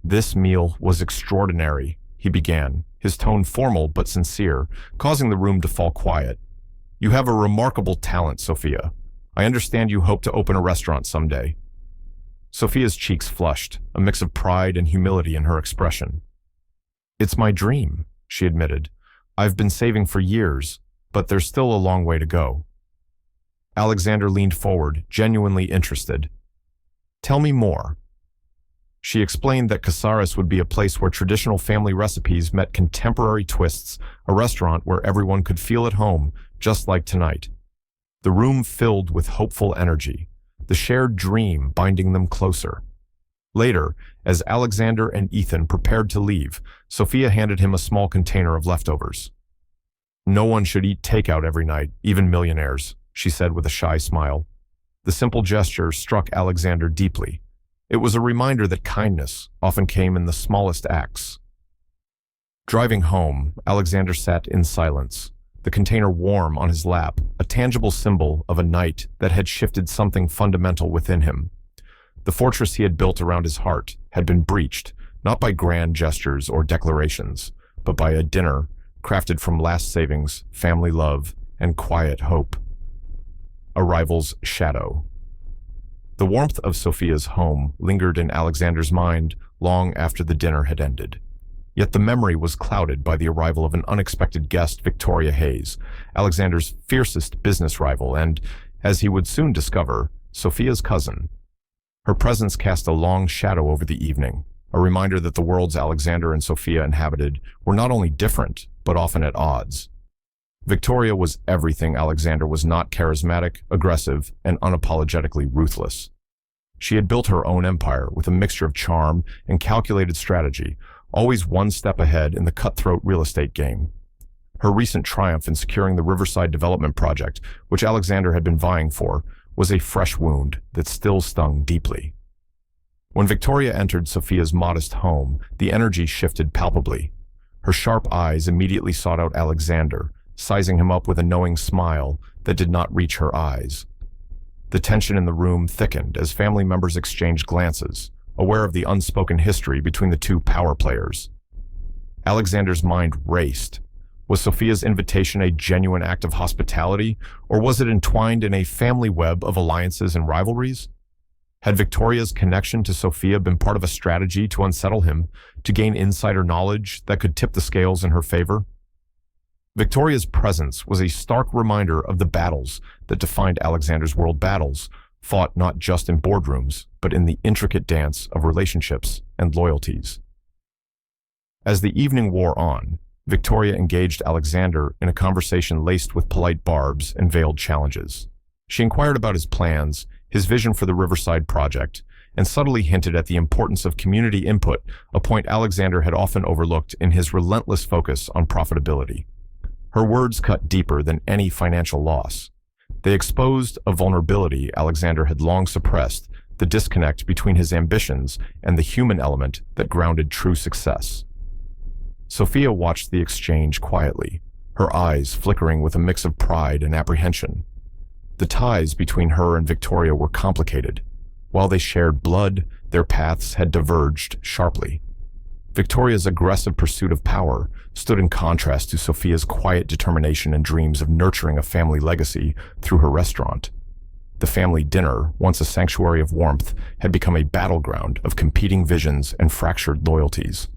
"This meal was extraordinary," he began, his tone formal but sincere, causing the room to fall quiet. "You have a remarkable talent, Sofia. I understand you hope to open a restaurant someday." Sofia's cheeks flushed, a mix of pride and humility in her expression. "It's my dream," she admitted. "I've been saving for years, but there's still a long way to go." Alexander leaned forward, genuinely interested. "Tell me more." She explained that Casares would be a place where traditional family recipes met contemporary twists, a restaurant where everyone could feel at home, just like tonight. The room filled with hopeful energy, the shared dream binding them closer. Later, as Alexander and Ethan prepared to leave, Sofia handed him a small container of leftovers. "No one should eat takeout every night, even millionaires," she said with a shy smile. The simple gesture struck Alexander deeply. It was a reminder that kindness often came in the smallest acts. Driving home, Alexander sat in silence, the container warm on his lap, a tangible symbol of a night that had shifted something fundamental within him. The fortress he had built around his heart had been breached, not by grand gestures or declarations, but by a dinner crafted from last savings, family love, and quiet hope. A rival's shadow. The warmth of Sofia's home lingered in Alexander's mind long after the dinner had ended. Yet the memory was clouded by the arrival of an unexpected guest, Victoria Hayes, Alexander's fiercest business rival and, as he would soon discover, Sofia's cousin. Her presence cast a long shadow over the evening, a reminder that the worlds Alexander and Sofia inhabited were not only different, but often at odds. Victoria was everything Alexander was not: charismatic, aggressive, and unapologetically ruthless. She had built her own empire with a mixture of charm and calculated strategy, always one step ahead in the cutthroat real estate game. Her recent triumph in securing the Riverside Development Project, which Alexander had been vying for, was a fresh wound that still stung deeply. When Victoria entered Sofia's modest home, the energy shifted palpably. Her sharp eyes immediately sought out Alexander, sizing him up with a knowing smile that did not reach her eyes. The tension in the room thickened as family members exchanged glances, aware of the unspoken history between the two power players. Alexander's mind raced. Was Sophia's invitation a genuine act of hospitality, or was it entwined in a family web of alliances and rivalries? Had Victoria's connection to Sophia been part of a strategy to unsettle him, to gain insider knowledge that could tip the scales in her favor? Victoria's presence was a stark reminder of the battles that defined Alexander's world, battles fought not just in boardrooms, but in the intricate dance of relationships and loyalties. As the evening wore on, Victoria engaged Alexander in a conversation laced with polite barbs and veiled challenges. She inquired about his plans, his vision for the Riverside project, and subtly hinted at the importance of community input, a point Alexander had often overlooked in his relentless focus on profitability. Her words cut deeper than any financial loss. They exposed a vulnerability Alexander had long suppressed, the disconnect between his ambitions and the human element that grounded true success. Sophia watched the exchange quietly, her eyes flickering with a mix of pride and apprehension. The ties between her and Victoria were complicated. While they shared blood, their paths had diverged sharply. Victoria's aggressive pursuit of power stood in contrast to Sophia's quiet determination and dreams of nurturing a family legacy through her restaurant. The family dinner, once a sanctuary of warmth, had become a battleground of competing visions and fractured loyalties.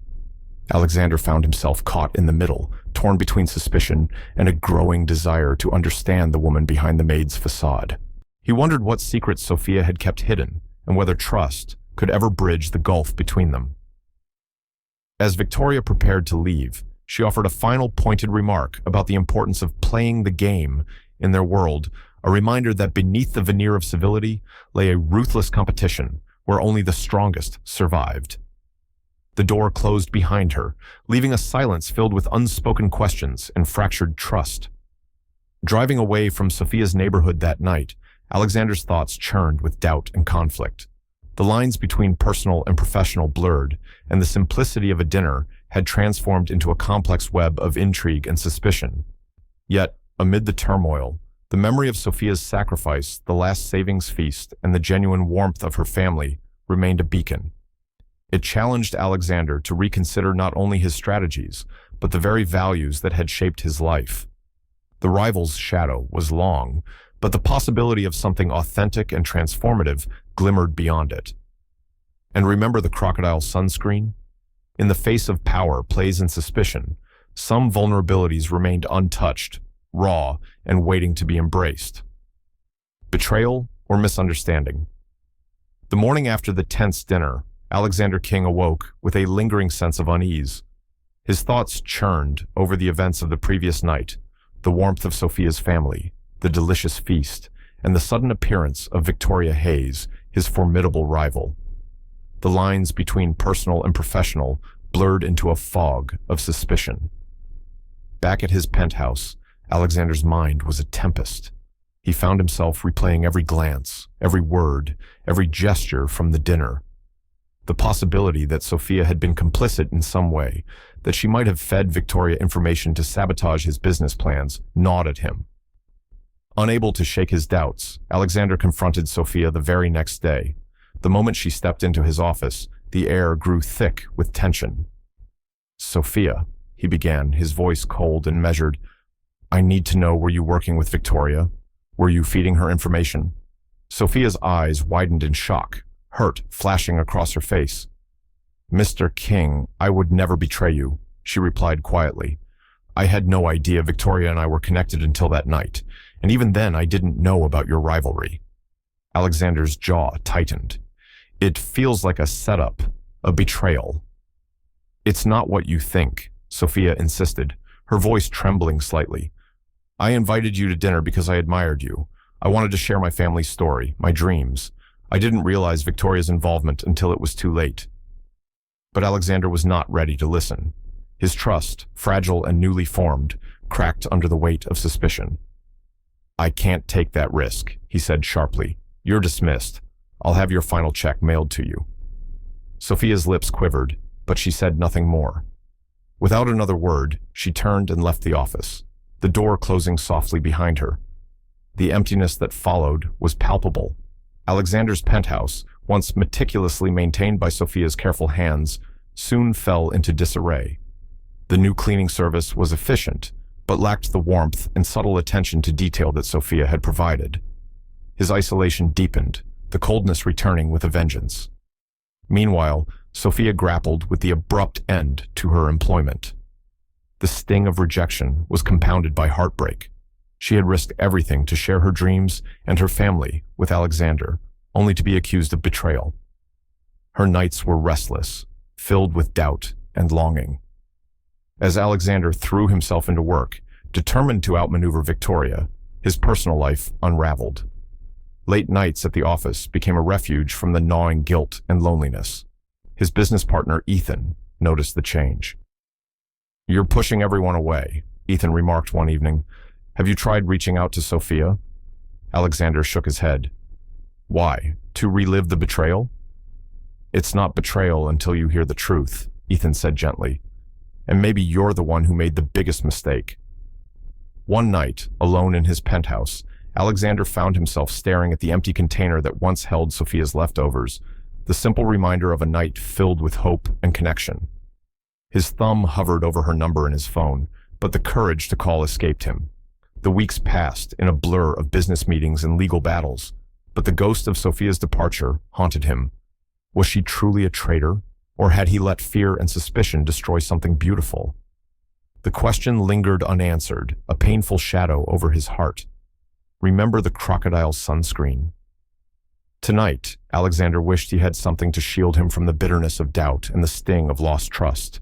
Alexander found himself caught in the middle, torn between suspicion and a growing desire to understand the woman behind the maid's facade. He wondered what secrets Sophia had kept hidden, and whether trust could ever bridge the gulf between them. As Victoria prepared to leave, she offered a final pointed remark about the importance of playing the game in their world, a reminder that beneath the veneer of civility lay a ruthless competition where only the strongest survived. The door closed behind her, leaving a silence filled with unspoken questions and fractured trust. Driving away from Sophia's neighborhood that night, Alexander's thoughts churned with doubt and conflict. The lines between personal and professional blurred, and the simplicity of a dinner had transformed into a complex web of intrigue and suspicion. Yet, amid the turmoil, the memory of Sophia's sacrifice, the last savings feast, and the genuine warmth of her family remained a beacon. It challenged Alexander to reconsider not only his strategies, but the very values that had shaped his life. The rival's shadow was long, but the possibility of something authentic and transformative glimmered beyond it. And remember the crocodile sunscreen? In the face of power, plays, and suspicion, some vulnerabilities remained untouched, raw, and waiting to be embraced. Betrayal or misunderstanding? The morning after the tense dinner, Alexander King awoke with a lingering sense of unease. His thoughts churned over the events of the previous night, the warmth of Sophia's family, the delicious feast, and the sudden appearance of Victoria Hayes, his formidable rival. The lines between personal and professional blurred into a fog of suspicion. Back at his penthouse, Alexander's mind was a tempest. He found himself replaying every glance, every word, every gesture from the dinner. The possibility that Sophia had been complicit in some way, that she might have fed Victoria information to sabotage his business plans, gnawed at him. Unable to shake his doubts, Alexander confronted Sophia the very next day. The moment she stepped into his office, the air grew thick with tension. "Sophia," he began, his voice cold and measured, "I need to know, were you working with Victoria? Were you feeding her information?" Sophia's eyes widened in shock, hurt flashing across her face. "Mr. King, I would never betray you," she replied quietly. "I had no idea Victoria and I were connected until that night, and even then I didn't know about your rivalry." Alexander's jaw tightened. "It feels like a setup, a betrayal." "It's not what you think," Sophia insisted, her voice trembling slightly. "I invited you to dinner because I admired you. I wanted to share my family's story, my dreams. I didn't realize Victoria's involvement until it was too late." But Alexander was not ready to listen. His trust, fragile and newly formed, cracked under the weight of suspicion. "I can't take that risk," he said sharply. "You're dismissed. I'll have your final check mailed to you." Sophia's lips quivered, but she said nothing more. Without another word, she turned and left the office, the door closing softly behind her. The emptiness that followed was palpable. Alexander's penthouse, once meticulously maintained by Sophia's careful hands, soon fell into disarray. The new cleaning service was efficient, but lacked the warmth and subtle attention to detail that Sophia had provided. His isolation deepened, the coldness returning with a vengeance. Meanwhile, Sophia grappled with the abrupt end to her employment. The sting of rejection was compounded by heartbreak. She had risked everything to share her dreams and her family with Alexander, only to be accused of betrayal. Her nights were restless, filled with doubt and longing. As Alexander threw himself into work, determined to outmaneuver Victoria, his personal life unraveled. Late nights at the office became a refuge from the gnawing guilt and loneliness. His business partner, Ethan, noticed the change. "You're pushing everyone away," Ethan remarked one evening. "Have you tried reaching out to Sophia?" Alexander shook his head. "Why? To relive the betrayal?" "It's not betrayal until you hear the truth," Ethan said gently. "And maybe you're the one who made the biggest mistake." One night, alone in his penthouse, Alexander found himself staring at the empty container that once held Sophia's leftovers, the simple reminder of a night filled with hope and connection. His thumb hovered over her number in his phone, but the courage to call escaped him. The weeks passed in a blur of business meetings and legal battles, but the ghost of Sophia's departure haunted him. Was she truly a traitor, or had he let fear and suspicion destroy something beautiful? The question lingered unanswered, a painful shadow over his heart. Remember the crocodile sunscreen. Tonight, Alexander wished he had something to shield him from the bitterness of doubt and the sting of lost trust.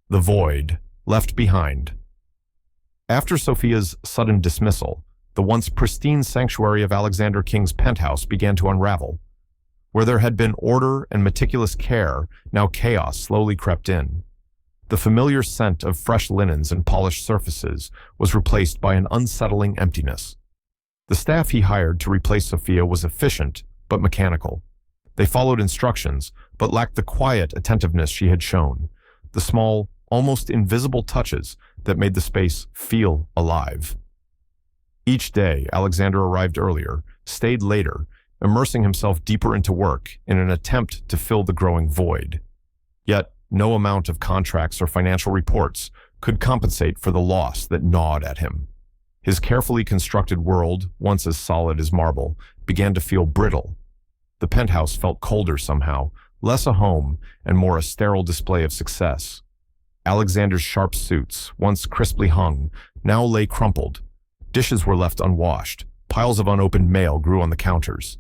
The void, left behind. After Sophia's sudden dismissal, the once pristine sanctuary of Alexander King's penthouse began to unravel. Where there had been order and meticulous care, now chaos slowly crept in. The familiar scent of fresh linens and polished surfaces was replaced by an unsettling emptiness. The staff he hired to replace Sophia was efficient, but mechanical. They followed instructions, but lacked the quiet attentiveness she had shown, the small, almost invisible touches that made the space feel alive. Each day, Alexander arrived earlier, stayed later, immersing himself deeper into work in an attempt to fill the growing void. Yet, no amount of contracts or financial reports could compensate for the loss that gnawed at him. His carefully constructed world, once as solid as marble, began to feel brittle. The penthouse felt colder somehow, less a home and more a sterile display of success. Alexander's sharp suits, once crisply hung, now lay crumpled. Dishes were left unwashed. Piles of unopened mail grew on the counters.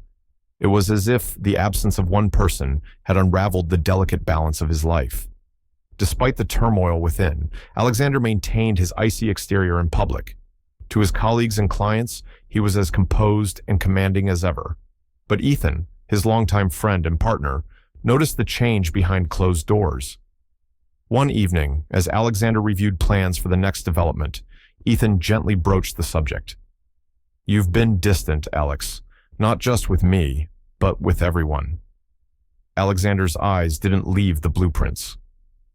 It was as if the absence of one person had unraveled the delicate balance of his life. Despite the turmoil within, Alexander maintained his icy exterior in public. To his colleagues and clients, he was as composed and commanding as ever. But Ethan, his longtime friend and partner, noticed the change behind closed doors. One evening, as Alexander reviewed plans for the next development, Ethan gently broached the subject. "You've been distant, Alex, not just with me, but with everyone." Alexander's eyes didn't leave the blueprints.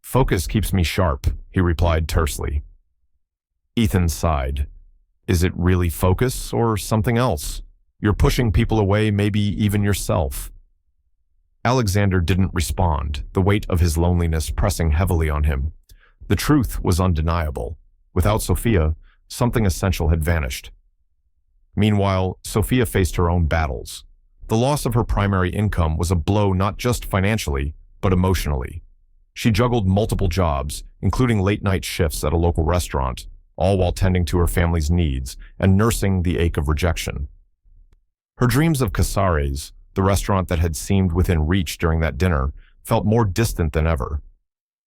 "Focus keeps me sharp," he replied tersely. Ethan sighed. "Is it really focus or something else? You're pushing people away, maybe even yourself." Alexander didn't respond, the weight of his loneliness pressing heavily on him. The truth was undeniable. Without Sophia, something essential had vanished. Meanwhile, Sophia faced her own battles. The loss of her primary income was a blow not just financially, but emotionally. She juggled multiple jobs, including late-night shifts at a local restaurant, all while tending to her family's needs and nursing the ache of rejection. Her dreams of Casares, the restaurant that had seemed within reach during that dinner, felt more distant than ever.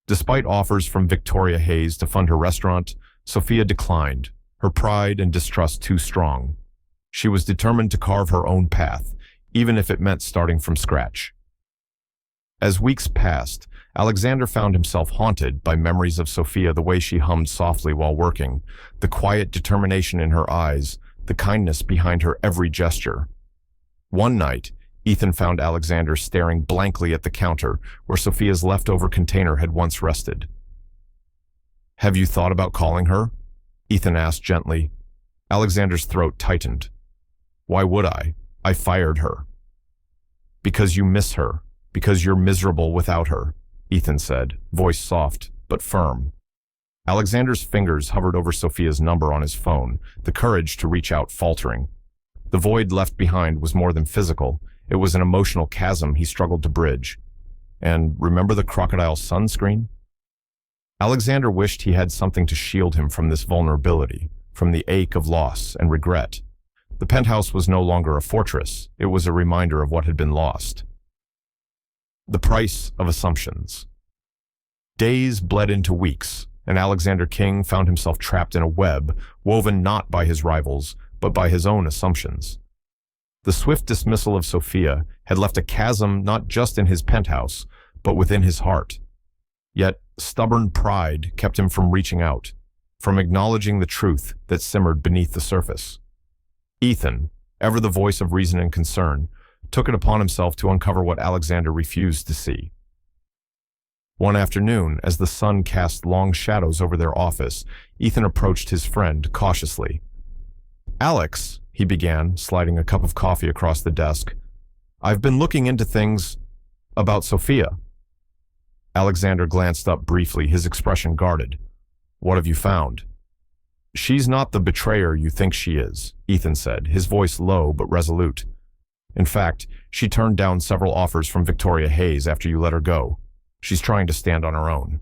Despite offers from Victoria Hayes to fund her restaurant, Sophia declined, her pride and distrust too strong. She was determined to carve her own path, even if it meant starting from scratch. As weeks passed, Alexander found himself haunted by memories of Sophia, the way she hummed softly while working, the quiet determination in her eyes, the kindness behind her every gesture. One night, Ethan found Alexander staring blankly at the counter where Sophia's leftover container had once rested. Have you thought about calling her? Ethan asked gently. Alexander's throat tightened. Why would I? I fired her. Because you miss her. Because you're miserable without her, Ethan said, voice soft but firm. Alexander's fingers hovered over Sophia's number on his phone, the courage to reach out faltering. The void left behind was more than physical. It was an emotional chasm he struggled to bridge. And remember the crocodile sunscreen? Alexander wished he had something to shield him from this vulnerability, from the ache of loss and regret. The penthouse was no longer a fortress. It was a reminder of what had been lost. The price of assumptions. Days bled into weeks, and Alexander King found himself trapped in a web, woven not by his rivals, but by his own assumptions. The swift dismissal of Sophia had left a chasm not just in his penthouse, but within his heart. Yet stubborn pride kept him from reaching out, from acknowledging the truth that simmered beneath the surface. Ethan, ever the voice of reason and concern, took it upon himself to uncover what Alexander refused to see. One afternoon, as the sun cast long shadows over their office, Ethan approached his friend cautiously. Alex, he began, sliding a cup of coffee across the desk, I've been looking into things about Sophia. Alexander glanced up briefly, his expression guarded. What have you found? She's not the betrayer you think she is, Ethan said, his voice low but resolute. In fact, she turned down several offers from Victoria Hayes after you let her go. She's trying to stand on her own.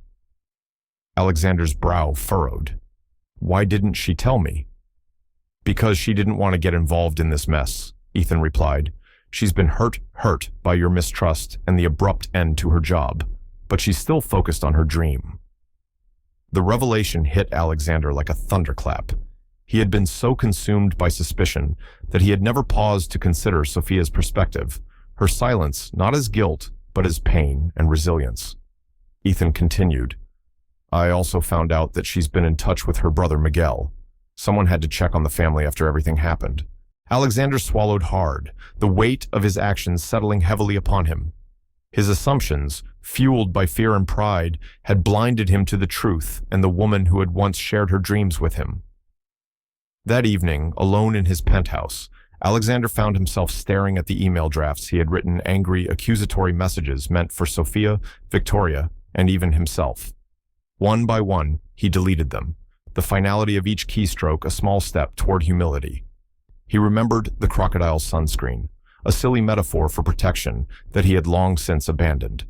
Alexander's brow furrowed. Why didn't she tell me? Because she didn't want to get involved in this mess, Ethan replied. She's been hurt by your mistrust and the abrupt end to her job, but she's still focused on her dream. The revelation hit Alexander like a thunderclap. He had been so consumed by suspicion that he had never paused to consider Sophia's perspective, her silence not as guilt, but as pain and resilience. Ethan continued, I also found out that she's been in touch with her brother Miguel. Someone had to check on the family after everything happened. Alexander swallowed hard, the weight of his actions settling heavily upon him. His assumptions, fueled by fear and pride, had blinded him to the truth and the woman who had once shared her dreams with him. That evening, alone in his penthouse, Alexander found himself staring at the email drafts he had written, angry, accusatory messages meant for Sophia, Victoria, and even himself. One by one, he deleted them, the finality of each keystroke a small step toward humility. He remembered the crocodile sunscreen, a silly metaphor for protection that he had long since abandoned.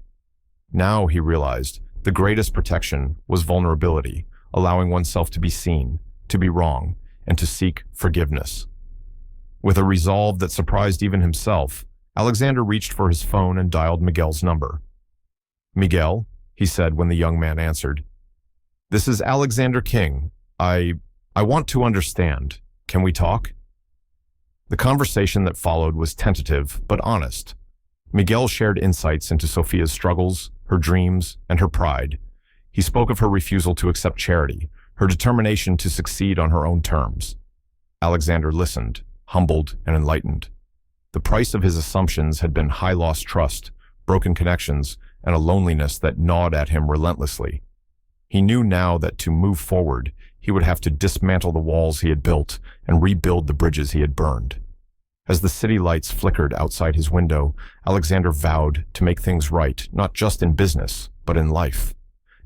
Now, he realized, the greatest protection was vulnerability, allowing oneself to be seen, to be wrong, and to seek forgiveness. With a resolve that surprised even himself, Alexander reached for his phone and dialed Miguel's number. Miguel, he said when the young man answered. This is Alexander King. I want to understand. Can we talk? The conversation that followed was tentative but honest. Miguel shared insights into Sophia's struggles, her dreams, and her pride. He spoke of her refusal to accept charity, her determination to succeed on her own terms. Alexander listened, humbled and enlightened. The price of his assumptions had been high lost trust, broken connections, and a loneliness that gnawed at him relentlessly. He knew now that to move forward, he would have to dismantle the walls he had built and rebuild the bridges he had burned. As the city lights flickered outside his window, Alexander vowed to make things right, not just in business, but in life.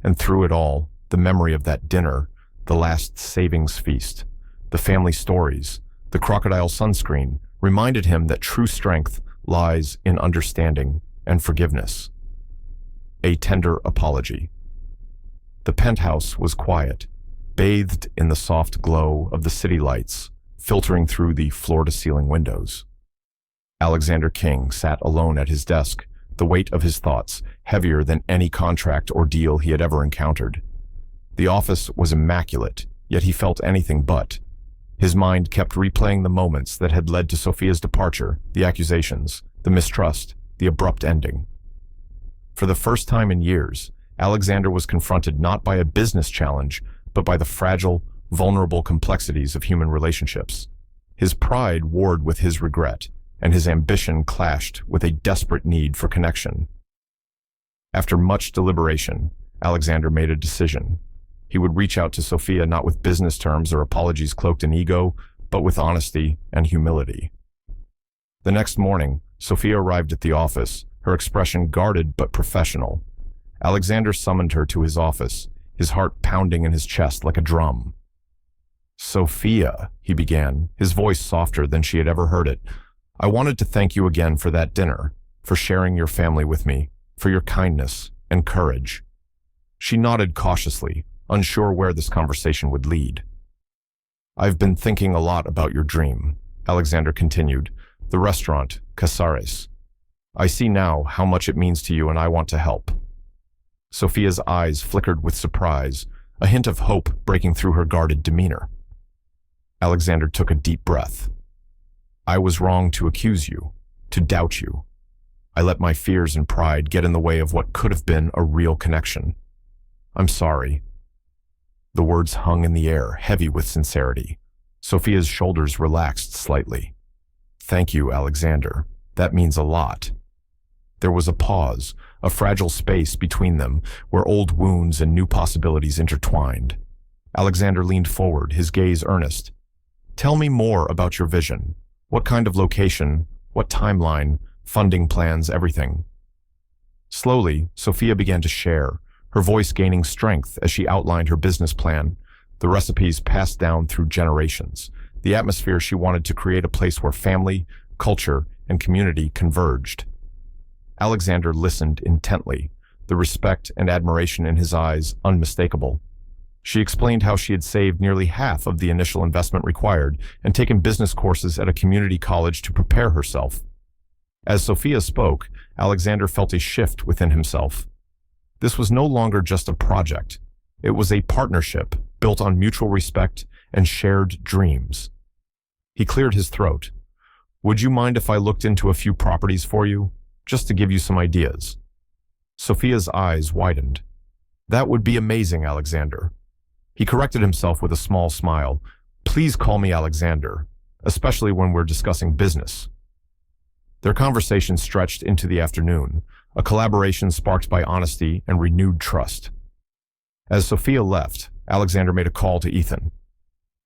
And through it all, the memory of that dinner, the last savings feast, the family stories, the crocodile sunscreen, reminded him that true strength lies in understanding and forgiveness. A tender apology. The penthouse was quiet, bathed in the soft glow of the city lights, filtering through the floor-to-ceiling windows. Alexander King sat alone at his desk, the weight of his thoughts heavier than any contract or deal he had ever encountered. The office was immaculate, yet he felt anything but. His mind kept replaying the moments that had led to Sophia's departure, the accusations, the mistrust, the abrupt ending. For the first time in years, Alexander was confronted not by a business challenge, but by the fragile, vulnerable complexities of human relationships. His pride warred with his regret, and his ambition clashed with a desperate need for connection. After much deliberation, Alexander made a decision. He would reach out to Sophia not with business terms or apologies cloaked in ego, but with honesty and humility. The next morning, Sophia arrived at the office, her expression guarded but professional. Alexander summoned her to his office, his heart pounding in his chest like a drum. "Sophia," he began, his voice softer than she had ever heard it, "I wanted to thank you again for that dinner, for sharing your family with me, for your kindness and courage." She nodded cautiously, unsure where this conversation would lead. "I've been thinking a lot about your dream," Alexander continued, "the restaurant, Casares. I see now how much it means to you and I want to help." Sophia's eyes flickered with surprise, a hint of hope breaking through her guarded demeanor. Alexander took a deep breath. "I was wrong to accuse you, to doubt you. I let my fears and pride get in the way of what could have been a real connection. I'm sorry." The words hung in the air, heavy with sincerity. Sophia's shoulders relaxed slightly. "Thank you, Alexander. That means a lot." There was a pause, a fragile space between them, where old wounds and new possibilities intertwined. Alexander leaned forward, his gaze earnest. "Tell me more about your vision. What kind of location, what timeline, funding plans, everything." Slowly, Sophia began to share, her voice gaining strength as she outlined her business plan, the recipes passed down through generations, the atmosphere she wanted to create, a place where family, culture, and community converged. Alexander listened intently, the respect and admiration in his eyes unmistakable. She explained how she had saved nearly half of the initial investment required and taken business courses at a community college to prepare herself. As Sophia spoke, Alexander felt a shift within himself. This was no longer just a project. It was a partnership built on mutual respect and shared dreams. He cleared his throat. "Would you mind if I looked into a few properties for you, just to give you some ideas?" Sophia's eyes widened. "That would be amazing, Alexander." He corrected himself with a small smile. "Please call me Alexander, especially when we're discussing business." Their conversation stretched into the afternoon, a collaboration sparked by honesty and renewed trust. As Sophia left, Alexander made a call to Ethan.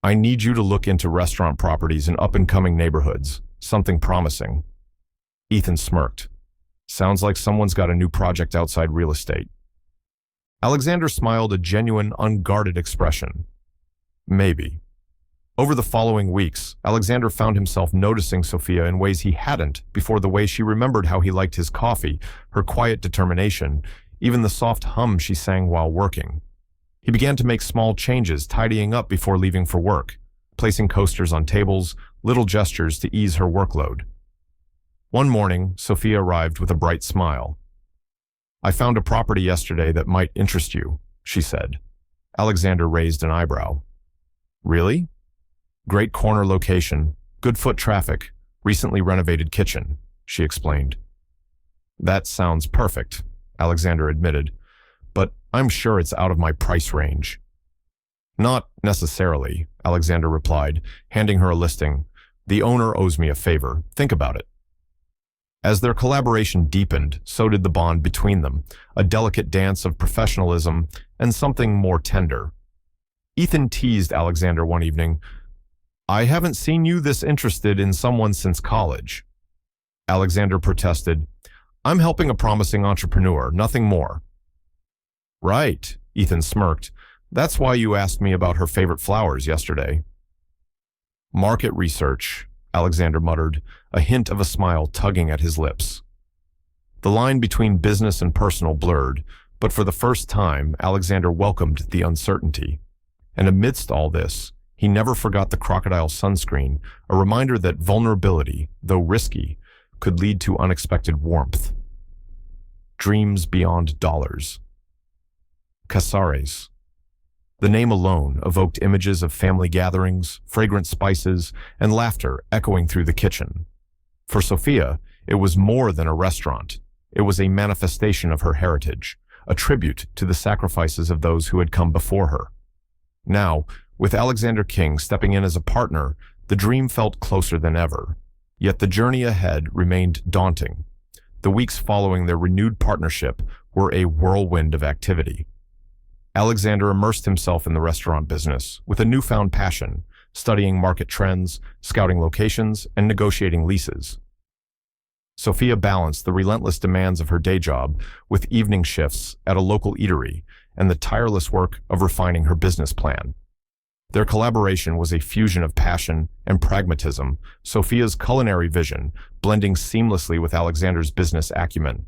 "I need you to look into restaurant properties in up-and-coming neighborhoods, something promising." Ethan smirked. "Sounds like someone's got a new project outside real estate." Alexander smiled, a genuine, unguarded expression. "Maybe." Over the following weeks, Alexander found himself noticing Sophia in ways he hadn't before, the way she remembered how he liked his coffee, her quiet determination, even the soft hum she sang while working. He began to make small changes, tidying up before leaving for work, placing coasters on tables, little gestures to ease her workload. One morning, Sophia arrived with a bright smile. "I found a property yesterday that might interest you," she said. Alexander raised an eyebrow. "Really?" "Great corner location, good foot traffic, recently renovated kitchen," she explained. "That sounds perfect," Alexander admitted, "but I'm sure it's out of my price range." "Not necessarily," Alexander replied, handing her a listing. "The owner owes me a favor. Think about it." As their collaboration deepened, so did the bond between them, a delicate dance of professionalism and something more tender. Ethan teased Alexander one evening, "I haven't seen you this interested in someone since college." Alexander protested, "I'm helping a promising entrepreneur, nothing more." "Right," Ethan smirked. "That's why you asked me about her favorite flowers yesterday." "Market research," Alexander muttered, a hint of a smile tugging at his lips. The line between business and personal blurred, but for the first time, Alexander welcomed the uncertainty. And amidst all this, he never forgot the crocodile sunscreen, a reminder that vulnerability, though risky, could lead to unexpected warmth. Dreams beyond dollars. Casares. The name alone evoked images of family gatherings, fragrant spices, and laughter echoing through the kitchen. For Sophia, it was more than a restaurant. It was a manifestation of her heritage, a tribute to the sacrifices of those who had come before her. Now, with Alexander King stepping in as a partner, the dream felt closer than ever. Yet the journey ahead remained daunting. The weeks following their renewed partnership were a whirlwind of activity. Alexander immersed himself in the restaurant business with a newfound passion, studying market trends, scouting locations, and negotiating leases. Sophia balanced the relentless demands of her day job with evening shifts at a local eatery and the tireless work of refining her business plan. Their collaboration was a fusion of passion and pragmatism, Sophia's culinary vision blending seamlessly with Alexander's business acumen.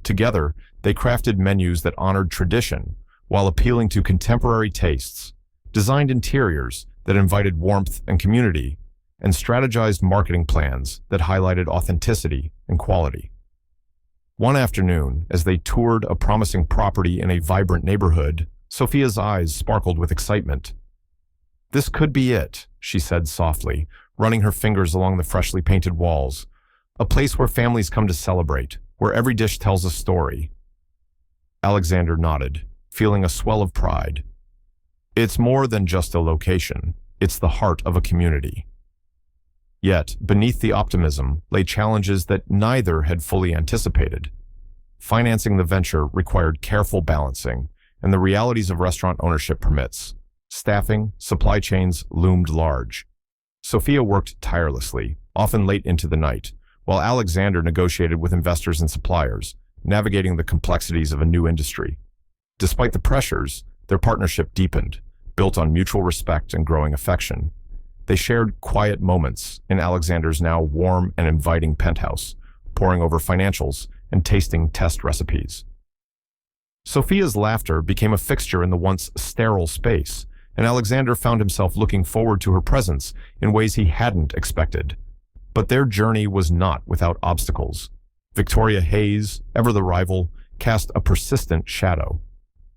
Together, they crafted menus that honored tradition while appealing to contemporary tastes, designed interiors that invited warmth and community, and strategized marketing plans that highlighted authenticity and quality. One afternoon, as they toured a promising property in a vibrant neighborhood, Sophia's eyes sparkled with excitement. "This could be it," she said softly, running her fingers along the freshly painted walls. "A place where families come to celebrate, where every dish tells a story." Alexander nodded, feeling a swell of pride. "It's more than just a location. It's the heart of a community." Yet, beneath the optimism lay challenges that neither had fully anticipated. Financing the venture required careful balancing, and the realities of restaurant ownership permits. Staffing, supply chains loomed large. Sophia worked tirelessly, often late into the night, while Alexander negotiated with investors and suppliers, navigating the complexities of a new industry. Despite the pressures, their partnership deepened, built on mutual respect and growing affection. They shared quiet moments in Alexander's now warm and inviting penthouse, poring over financials and tasting test recipes. Sophia's laughter became a fixture in the once sterile space, and Alexander found himself looking forward to her presence in ways he hadn't expected. But their journey was not without obstacles. Victoria Hayes, ever the rival, cast a persistent shadow.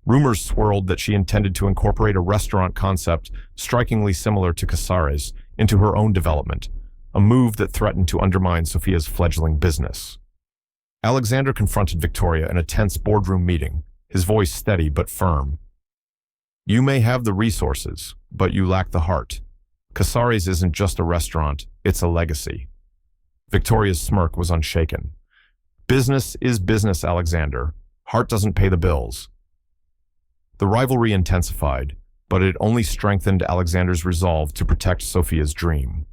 Rumors swirled that she intended to incorporate a restaurant concept strikingly similar to Casares into her own development, a move that threatened to undermine Sophia's fledgling business. Alexander confronted Victoria in a tense boardroom meeting, his voice steady but firm. "You may have the resources, but you lack the heart. Casares isn't just a restaurant, it's a legacy." Victoria's smirk was unshaken. "Business is business, Alexander. Heart doesn't pay the bills." The rivalry intensified, but it only strengthened Alexander's resolve to protect Sophia's dream.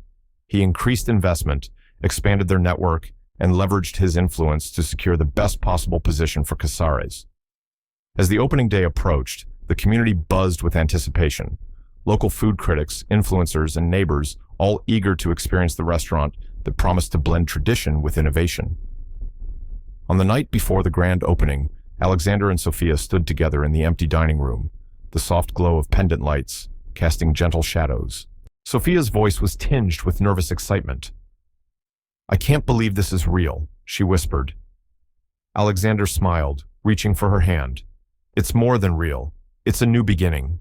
He increased investment, expanded their network, and leveraged his influence to secure the best possible position for Casares. As the opening day approached, the community buzzed with anticipation. Local food critics, influencers, and neighbors all eager to experience the restaurant that promised to blend tradition with innovation. On the night before the grand opening, Alexander and Sophia stood together in the empty dining room, the soft glow of pendant lights casting gentle shadows. Sophia's voice was tinged with nervous excitement. "I can't believe this is real," she whispered. Alexander smiled, reaching for her hand. "It's more than real. It's a new beginning."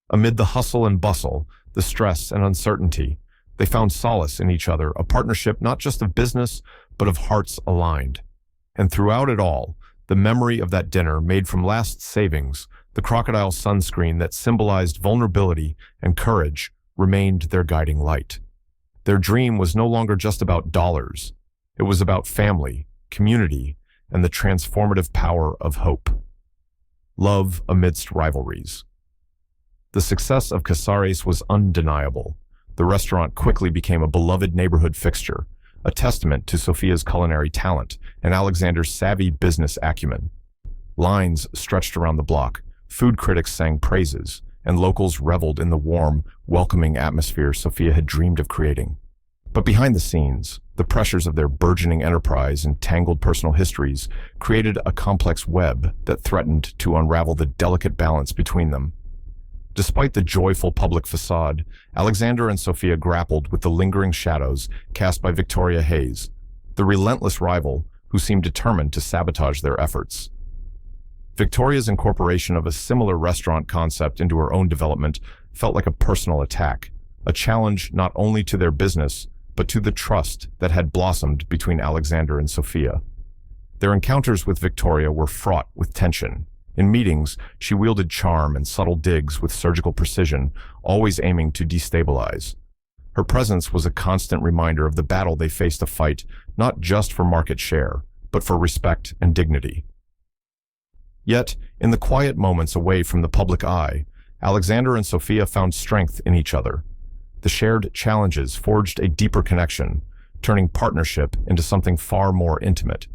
Amid the hustle and bustle, the stress and uncertainty, they found solace in each other, a partnership not just of business, but of hearts aligned. And throughout it all, the memory of that dinner made from last savings, the crocodile sunscreen that symbolized vulnerability and courage, remained their guiding light. Their dream was no longer just about dollars. It was about family, community, and the transformative power of hope. Love amidst rivalries. The success of Casares was undeniable. The restaurant quickly became a beloved neighborhood fixture, a testament to Sophia's culinary talent and Alexander's savvy business acumen. Lines stretched around the block, food critics sang praises, and locals reveled in the warm, welcoming atmosphere Sophia had dreamed of creating. But behind the scenes, the pressures of their burgeoning enterprise and tangled personal histories created a complex web that threatened to unravel the delicate balance between them. Despite the joyful public facade, Alexander and Sophia grappled with the lingering shadows cast by Victoria Hayes, the relentless rival who seemed determined to sabotage their efforts. Victoria's incorporation of a similar restaurant concept into her own development felt like a personal attack, a challenge not only to their business, but to the trust that had blossomed between Alexander and Sophia. Their encounters with Victoria were fraught with tension. In meetings, she wielded charm and subtle digs with surgical precision, always aiming to destabilize. Her presence was a constant reminder of the battle they faced to fight, not just for market share, but for respect and dignity. Yet, in the quiet moments away from the public eye, Alexander and Sophia found strength in each other. The shared challenges forged a deeper connection, turning partnership into something far more intimate.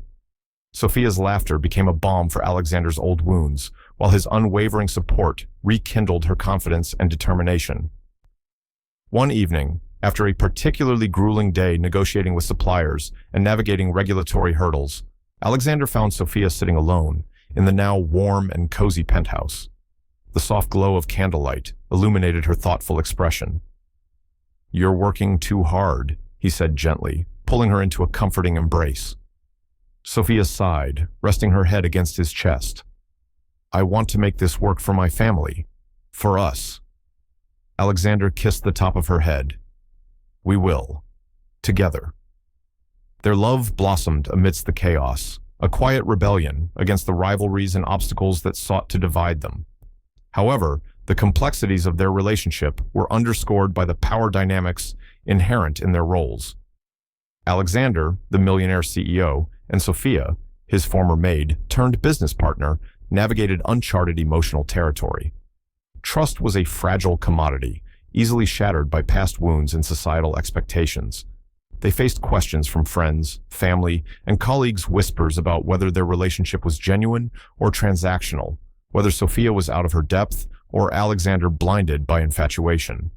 Sophia's laughter became a balm for Alexander's old wounds, while his unwavering support rekindled her confidence and determination. One evening, after a particularly grueling day negotiating with suppliers and navigating regulatory hurdles, Alexander found Sophia sitting alone in the now warm and cozy penthouse. The soft glow of candlelight illuminated her thoughtful expression. "You're working too hard," he said gently, pulling her into a comforting embrace. Sophia sighed, resting her head against his chest. "I want to make this work for my family. For us." Alexander kissed the top of her head. "We will. Together." Their love blossomed amidst the chaos, a quiet rebellion against the rivalries and obstacles that sought to divide them. However, the complexities of their relationship were underscored by the power dynamics inherent in their roles. Alexander, the millionaire CEO, and Sophia, his former maid turned business partner, navigated uncharted emotional territory. Trust was a fragile commodity, easily shattered by past wounds and societal expectations. They faced questions from friends, family, and colleagues, whispers about whether their relationship was genuine or transactional, whether Sophia was out of her depth or Alexander blinded by infatuation.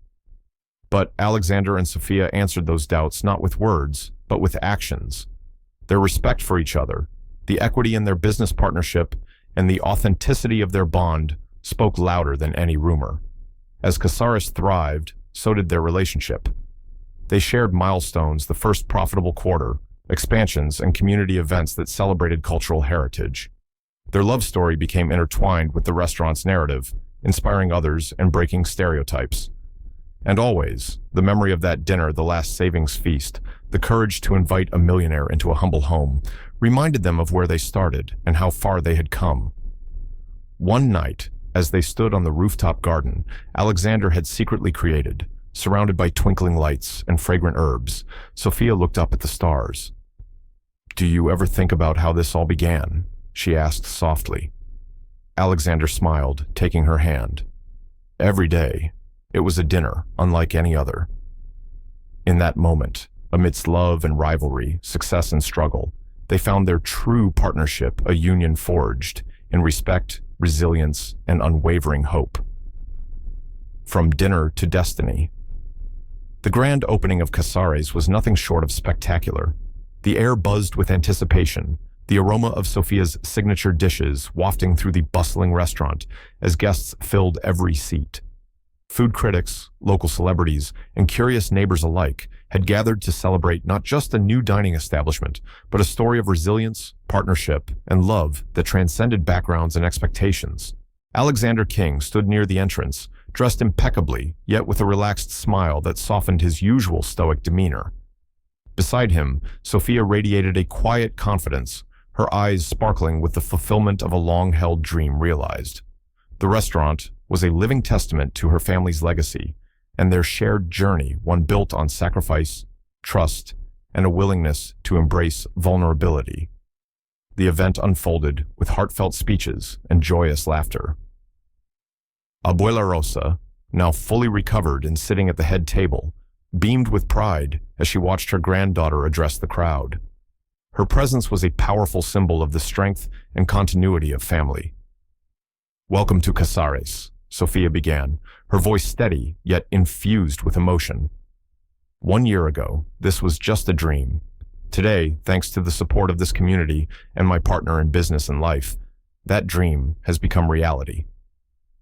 But Alexander and Sophia answered those doubts not with words, but with actions. Their respect for each other, the equity in their business partnership, and the authenticity of their bond spoke louder than any rumor. As Casares thrived, so did their relationship. They shared milestones, the first profitable quarter, expansions, and community events that celebrated cultural heritage. Their love story became intertwined with the restaurant's narrative, inspiring others and breaking stereotypes. And always, the memory of that dinner, the last savings feast, the courage to invite a millionaire into a humble home, reminded them of where they started and how far they had come. One night, as they stood on the rooftop garden Alexander had secretly created, surrounded by twinkling lights and fragrant herbs, Sophia looked up at the stars. "Do you ever think about how this all began?" she asked softly. Alexander smiled, taking her hand. "Every day. It was a dinner, unlike any other." In that moment, amidst love and rivalry, success and struggle, they found their true partnership, a union forged in respect, resilience, and unwavering hope. From dinner to destiny. The grand opening of Casares was nothing short of spectacular. The air buzzed with anticipation, the aroma of Sophia's signature dishes wafting through the bustling restaurant as guests filled every seat. Food critics, local celebrities, and curious neighbors alike had gathered to celebrate not just a new dining establishment, but a story of resilience, partnership, and love that transcended backgrounds and expectations. Alexander King stood near the entrance, dressed impeccably, yet with a relaxed smile that softened his usual stoic demeanor. Beside him, Sophia radiated a quiet confidence, her eyes sparkling with the fulfillment of a long-held dream realized. The restaurant was a living testament to her family's legacy and their shared journey, one built on sacrifice, trust, and a willingness to embrace vulnerability. The event unfolded with heartfelt speeches and joyous laughter. Abuela Rosa, now fully recovered and sitting at the head table, beamed with pride as she watched her granddaughter address the crowd. Her presence was a powerful symbol of the strength and continuity of family. "Welcome to Casares," Sophia began, her voice steady yet infused with emotion. "1 year ago, this was just a dream. Today, thanks to the support of this community and my partner in business and life, that dream has become reality."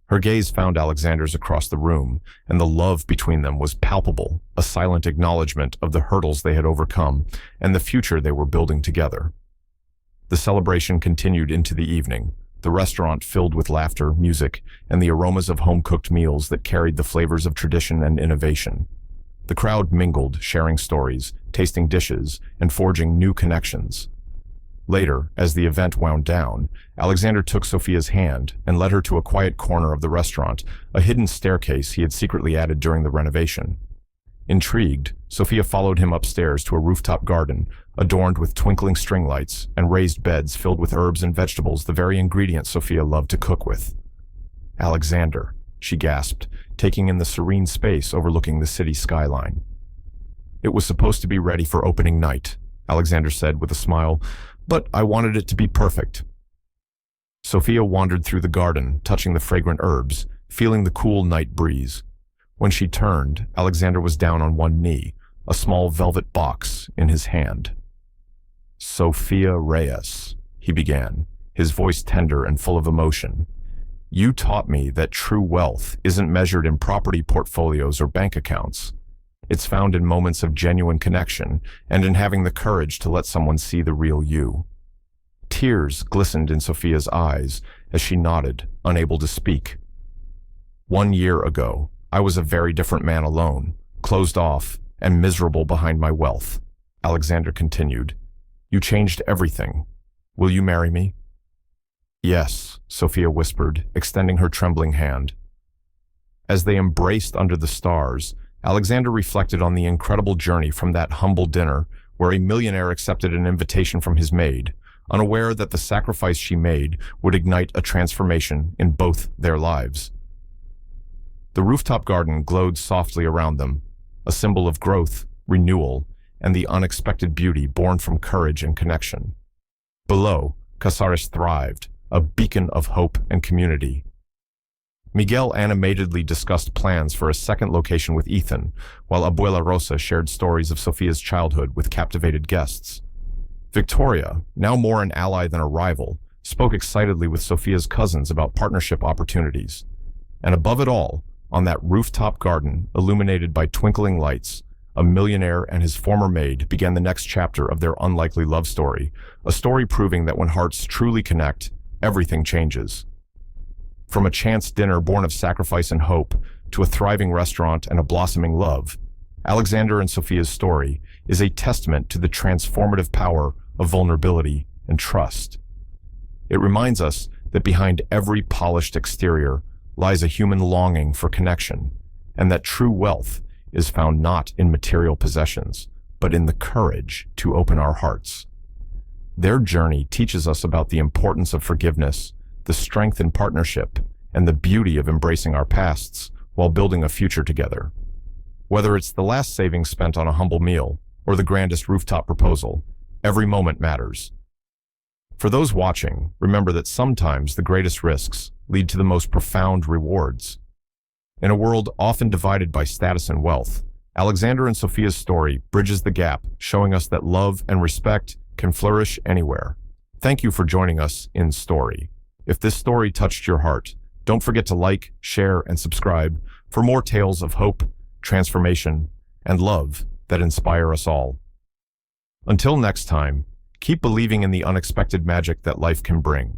Her gaze found Alexander's across the room, and the love between them was palpable, a silent acknowledgement of the hurdles they had overcome and the future they were building together. The celebration continued into the evening, the restaurant filled with laughter, music, and the aromas of home-cooked meals that carried the flavors of tradition and innovation. The crowd mingled, sharing stories, tasting dishes, and forging new connections. Later, as the event wound down, Alexander took Sophia's hand and led her to a quiet corner of the restaurant, a hidden staircase he had secretly added during the renovation. Intrigued, Sophia followed him upstairs to a rooftop garden adorned with twinkling string lights and raised beds filled with herbs and vegetables, the very ingredients Sophia loved to cook with. "Alexander," she gasped, taking in the serene space overlooking the city skyline. "It was supposed to be ready for opening night," Alexander said with a smile, "but I wanted it to be perfect." Sophia wandered through the garden, touching the fragrant herbs, feeling the cool night breeze. When she turned, Alexander was down on one knee, a small velvet box in his hand. "Sophia Reyes," he began, his voice tender and full of emotion. "You taught me that true wealth isn't measured in property portfolios or bank accounts. It's found in moments of genuine connection and in having the courage to let someone see the real you." Tears glistened in Sophia's eyes as she nodded, unable to speak. "1 year ago, I was a very different man alone, closed off and miserable behind my wealth," Alexander continued. "You changed everything. Will you marry me?" "Yes," Sophia whispered, extending her trembling hand. As they embraced under the stars, Alexander reflected on the incredible journey from that humble dinner where a millionaire accepted an invitation from his maid, unaware that the sacrifice she made would ignite a transformation in both their lives. The rooftop garden glowed softly around them, a symbol of growth, renewal, and the unexpected beauty born from courage and connection. Below, Casares thrived, a beacon of hope and community. Miguel animatedly discussed plans for a second location with Ethan, while Abuela Rosa shared stories of Sophia's childhood with captivated guests. Victoria, now more an ally than a rival, spoke excitedly with Sophia's cousins about partnership opportunities. And above it all, on that rooftop garden illuminated by twinkling lights, a millionaire and his former maid began the next chapter of their unlikely love story, a story proving that when hearts truly connect, everything changes. From a chance dinner born of sacrifice and hope to a thriving restaurant and a blossoming love, Alexander and Sophia's story is a testament to the transformative power of vulnerability and trust. It reminds us that behind every polished exterior lies a human longing for connection, and that true wealth is found not in material possessions, but in the courage to open our hearts. Their journey teaches us about the importance of forgiveness, the strength in partnership, and the beauty of embracing our pasts while building a future together. Whether it's the last savings spent on a humble meal or the grandest rooftop proposal, every moment matters. For those watching, remember that sometimes the greatest risks lead to the most profound rewards. In a world often divided by status and wealth, Alexander and Sophia's story bridges the gap, showing us that love and respect can flourish anywhere. Thank you for joining us in Story. If this story touched your heart, don't forget to like, share, and subscribe for more tales of hope, transformation, and love that inspire us all. Until next time, keep believing in the unexpected magic that life can bring.